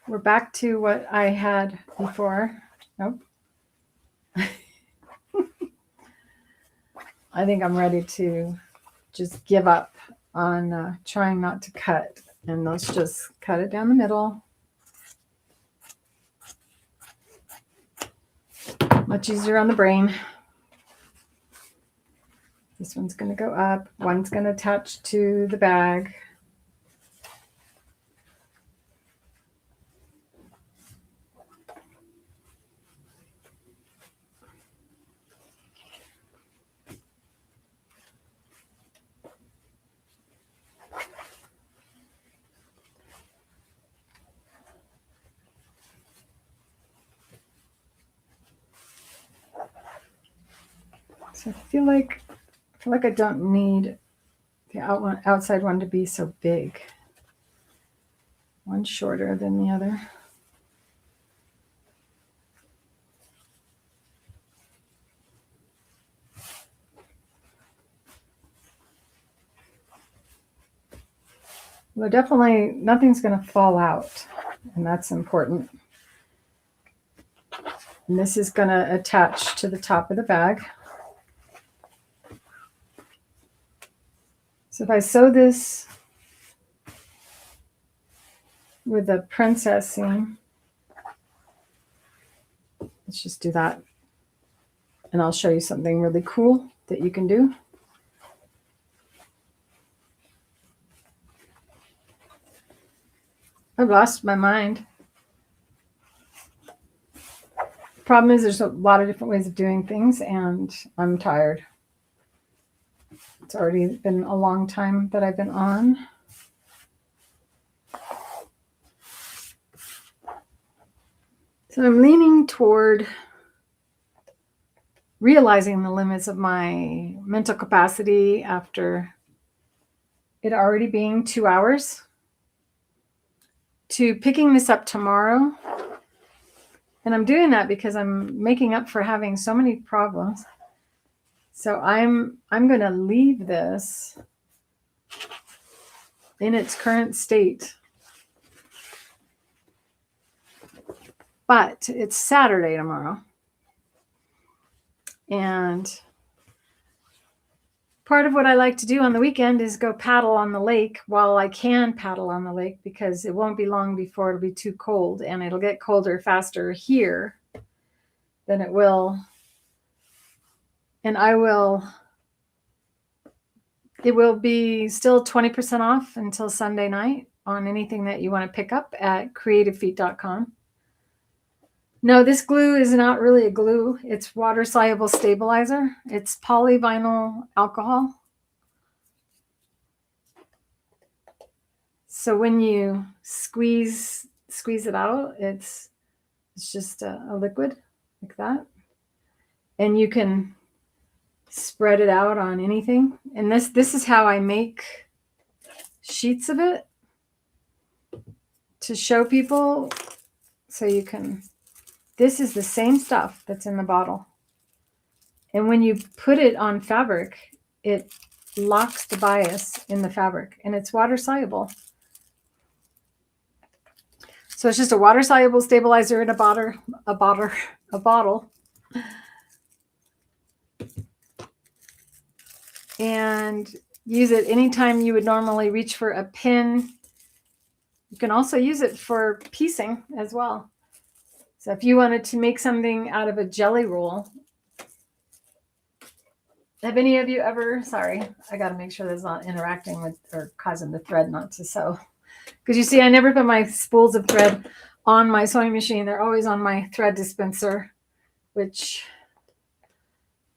we're back to what I had before. Nope. I think I'm ready to just give up on trying not to cut. And let's just cut it down the middle. Much easier on the brain. This one's going to go up. One's going to attach to the bag. So I feel like I don't need the outside one to be so big. One shorter than the other. Well, definitely nothing's going to fall out, and that's important. And this is going to attach to the top of the bag. So if I sew this with a princess seam, let's just do that. And I'll show you something really cool that you can do. I've lost my mind. Problem is there's a lot of different ways of doing things, and I'm tired. It's already been a long time that I've been on. So I'm leaning toward realizing the limits of my mental capacity after it already being 2 hours, to picking this up tomorrow. And I'm doing that because I'm making up for having so many problems. So I'm going to leave this in its current state. But it's Saturday tomorrow. And part of what I like to do on the weekend is go paddle on the lake while I can paddle on the lake, because it won't be long before it'll be too cold, and it'll get colder faster here than it will. And it will be still 20% off until Sunday night on anything that you want to pick up at creativefeet.com. No, this glue is not really a glue. It's water-soluble stabilizer. It's polyvinyl alcohol. So when you squeeze it out, it's just a liquid like that. And you can spread it out on anything. And this is how I make sheets of it to show people, so you can. This is the same stuff that's in the bottle. And when you put it on fabric, it locks the bias in the fabric, and it's water soluble. So it's just a water soluble stabilizer in a bottle. And use it anytime you would normally reach for a pin. You can also use it for piecing as well. So if you wanted to make something out of a jelly roll, have any of you ever, sorry, I got to make sure that's not interacting with or causing the thread not to sew. Because you see, I never put my spools of thread on my sewing machine. They're always on my thread dispenser, which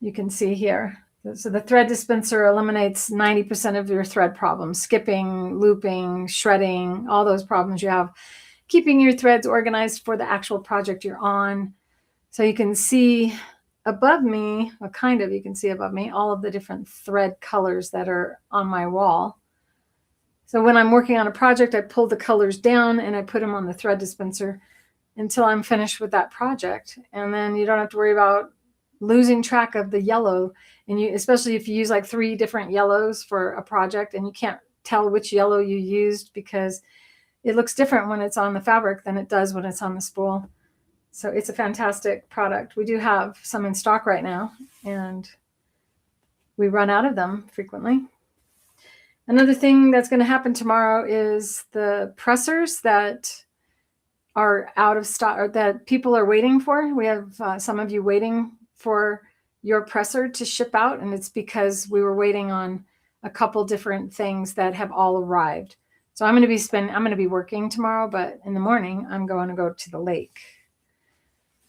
you can see here. So the thread dispenser eliminates 90% of your thread problems, skipping, looping, shredding, all those problems you have, keeping your threads organized for the actual project you're on. So you can see above me, you can see above me, all of the different thread colors that are on my wall. So when I'm working on a project, I pull the colors down and I put them on the thread dispenser until I'm finished with that project. And then you don't have to worry about losing track of the yellow. And especially if you use like 3 different yellows for a project and you can't tell which yellow you used because it looks different when it's on the fabric than it does when it's on the spool. So it's a fantastic product. We do have some in stock right now, and we run out of them frequently. Another thing that's going to happen tomorrow is the pressers that are out of stock, or that people are waiting for. We have some of you waiting for your presser to ship out, and it's because we were waiting on a couple different things that have all arrived. So I'm going to be working tomorrow, but in the morning I'm going to go to the lake.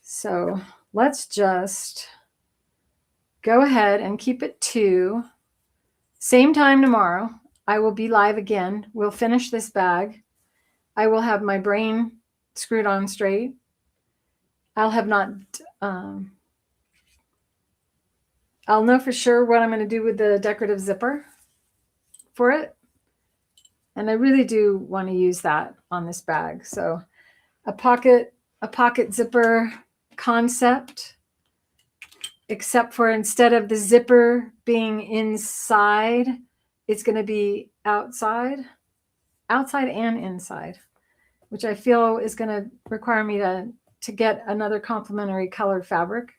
So let's just go ahead and keep it to same time tomorrow. I will be live again. We'll finish this bag. I will have my brain screwed on straight. I'll have not, I'll know for sure what I'm going to do with the decorative zipper for it. And I really do want to use that on this bag. So a pocket zipper concept, except for instead of the zipper being inside, it's going to be outside and inside, which I feel is going to require me to get another complementary colored fabric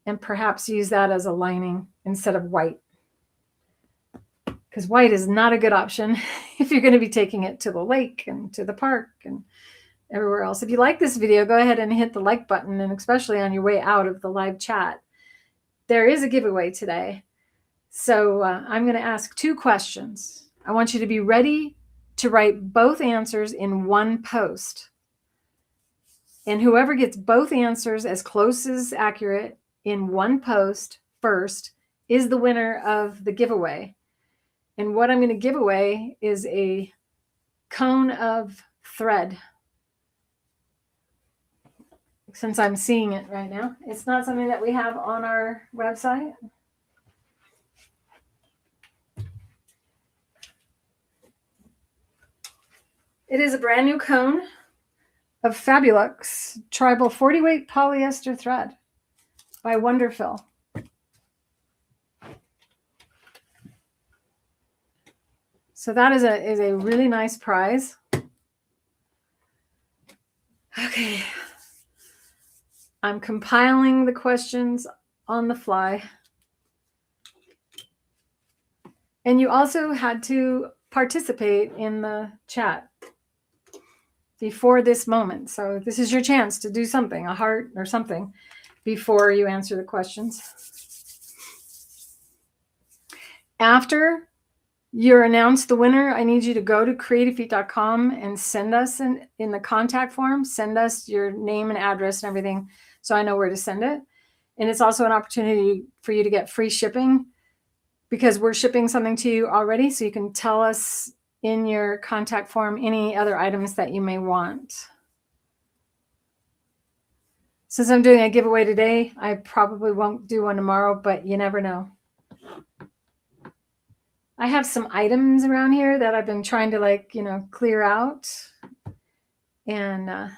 and perhaps use that as a lining instead of white. Because white is not a good option if you're going to be taking it to the lake and to the park and everywhere else. If you like this video, go ahead and hit the like button, and especially on your way out of the live chat. There is a giveaway today. So I'm going to ask 2 questions. I want you to be ready to write both answers in one post. And whoever gets both answers as close as accurate in one post first is the winner of the giveaway. And what I'm going to give away is a cone of thread. Since I'm seeing it right now, it's not something that we have on our website. It is a brand new cone of Fabulux Tribal 40 weight polyester thread by Wonderfil. So that is a really nice prize. Okay. I'm compiling the questions on the fly. And you also had to participate in the chat before this moment. So this is your chance to do something, a heart or something, before you answer the questions. After you're announced the winner, I need you to go to creativefeet.com and send us in the contact form, send us your name and address and everything so I know where to send it. And it's also an opportunity for you to get free shipping because we're shipping something to you already. So you can tell us in your contact form any other items that you may want. Since I'm doing a giveaway today, I probably won't do one tomorrow, but you never know. I have some items around here that I've been trying to clear out, and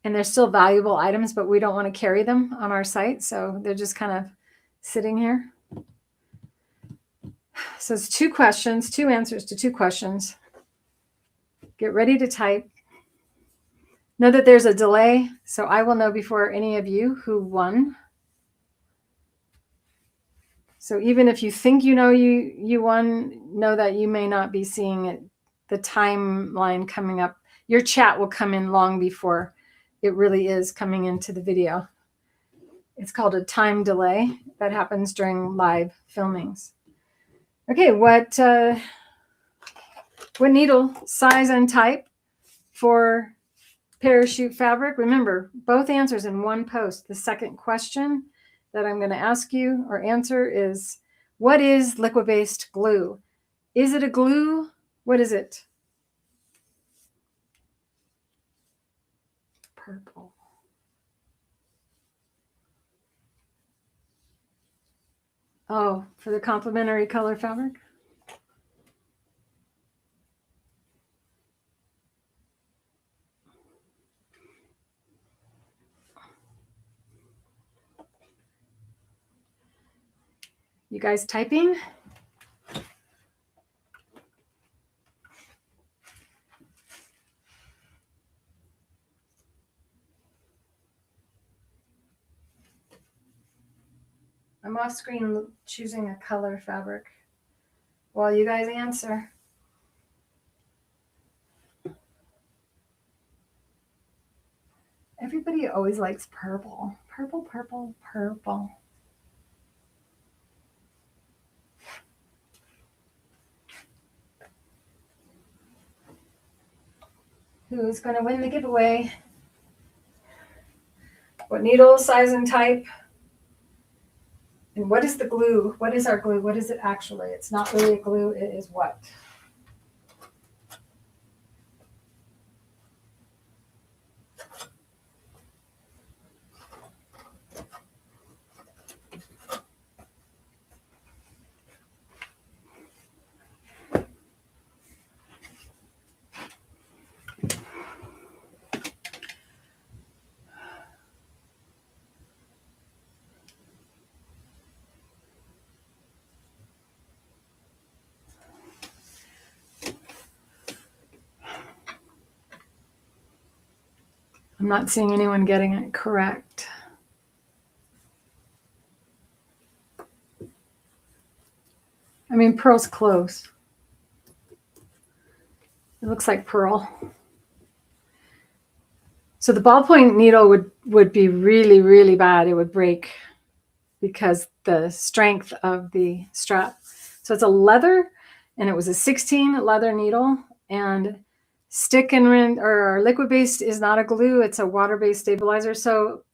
they're still valuable items, but we don't want to carry them on our site. So they're just kind of sitting here. So it's 2 questions, 2 answers to 2 questions. Get ready to type. Know that there's a delay, so I will know before any of you who won. So even if you think you know you won, know that you may not be seeing it, the timeline coming up. Your chat will come in long before it really is coming into the video. It's called a time delay that happens during live filmings. Okay, what needle size and type for parachute fabric? Remember, both answers in one post. The second question that I'm going to ask you or answer is, what is liquid-based glue? Is it a glue? What is it? Purple. Oh, for the complementary color fabric? You guys typing? I'm off screen choosing a color fabric while you guys answer. Everybody always likes purple. Purple, purple, purple. Who's going to win the giveaway? What needle, size, and type? And what is the glue? What is our glue? What is it actually? It's not really a glue. It is what? I'm not seeing anyone getting it correct. I mean, pearl's close. It looks like pearl. So the ballpoint needle would be really, really bad. It would break because the strength of the strap. So it's a leather, and it was a 16 leather needle, and stick and or liquid based is not a glue. It's a water-based stabilizer. So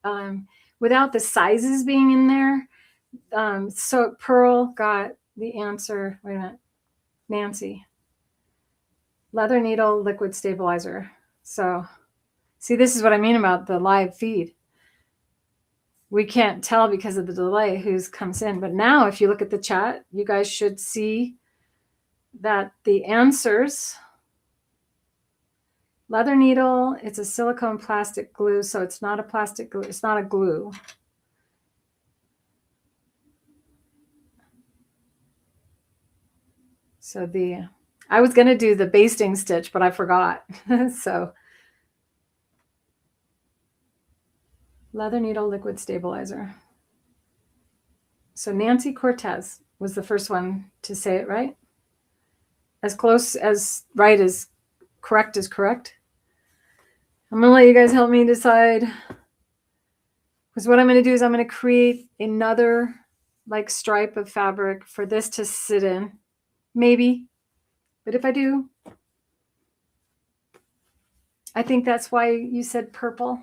without the sizes being in there, so Pearl got the answer. Wait a minute, Nancy. Leather needle, liquid stabilizer. So see, this is what I mean about the live feed. We can't tell because of the delay who's comes in. But now if you look at the chat, you guys should see that the answers, leather needle, it's a silicone plastic glue. So it's not a plastic glue. It's not a glue. So I was going to do the basting stitch, but I forgot. So leather needle, liquid stabilizer. So Nancy Cortez was the first one to say it right. As close as right as correct is correct. I'm going to let you guys help me decide. Because what I'm going to do is I'm going to create another like stripe of fabric for this to sit in. Maybe. But if I do, I think that's why you said purple.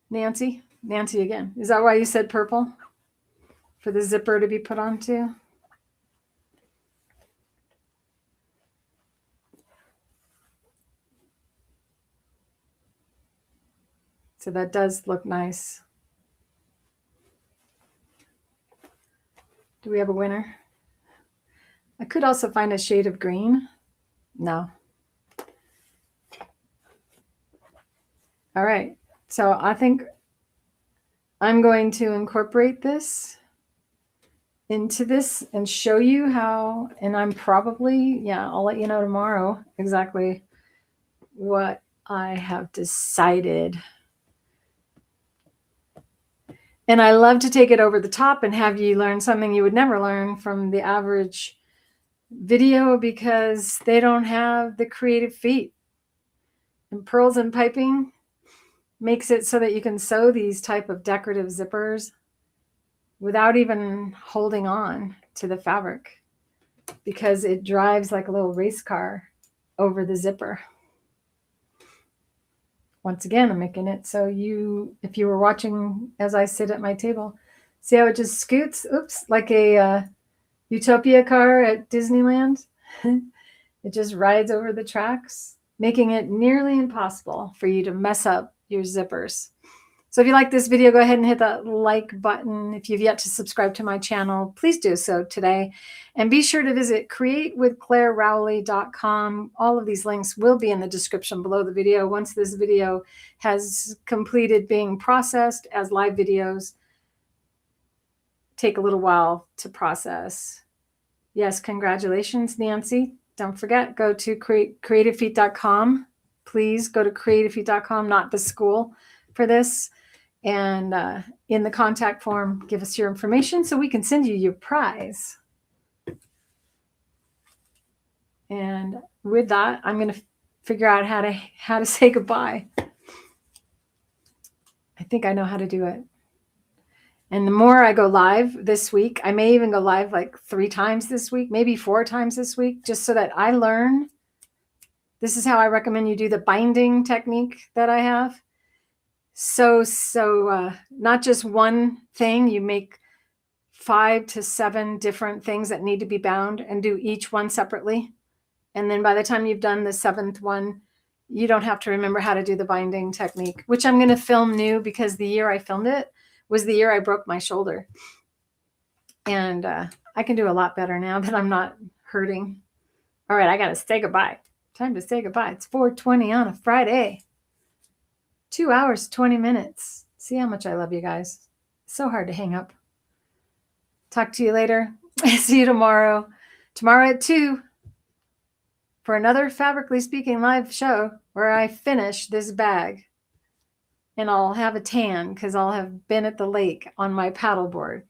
Nancy again. Is that why you said purple? For the zipper to be put onto? So that does look nice. Do we have a winner? I could also find a shade of green. No. All right. So I think I'm going to incorporate this into this and show you how, and I'm probably, yeah, I'll let you know tomorrow exactly what I have decided. And I love to take it over the top and have you learn something you would never learn from the average video because they don't have the creative feet. And pearls and piping makes it so that you can sew these type of decorative zippers without even holding on to the fabric because it drives like a little race car over the zipper. Once again, I'm making it so if you were watching as I sit at my table, see how it just scoots, oops, like a Utopia car at Disneyland. It just rides over the tracks, making it nearly impossible for you to mess up your zippers. So if you like this video, go ahead and hit that like button. If you've yet to subscribe to my channel, please do so today. And be sure to visit createwithclarerowley.com. All of these links will be in the description below the video. Once this video has completed being processed, as live videos take a little while to process. Yes, congratulations, Nancy. Don't forget, go to creativefeet.com. Please go to creativefeet.com, not the school, for this. And in the contact form, give us your information so we can send you your prize. And with that, I'm going to figure out how to say goodbye. I think I know how to do it. And the more I go live this week, I may even go live like 3 times this week, maybe 4 times this week, just so that I learn. This is how I recommend you do the binding technique that I have. So not just one thing, you make 5 to 7 different things that need to be bound and do each one separately. And then by the time you've done the 7th one, you don't have to remember how to do the binding technique, which I'm going to film new because the year I filmed it was the year I broke my shoulder. And I can do a lot better now that I'm not hurting. All right, I got to say goodbye. Time to say goodbye. It's 4:20 on a Friday. 2 hours, 20 minutes. See how much I love you guys. It's so hard to hang up. Talk to you later. See you tomorrow. Tomorrow at 2 for another Fabrically Speaking live show where I finish this bag. And I'll have a tan because I'll have been at the lake on my paddleboard.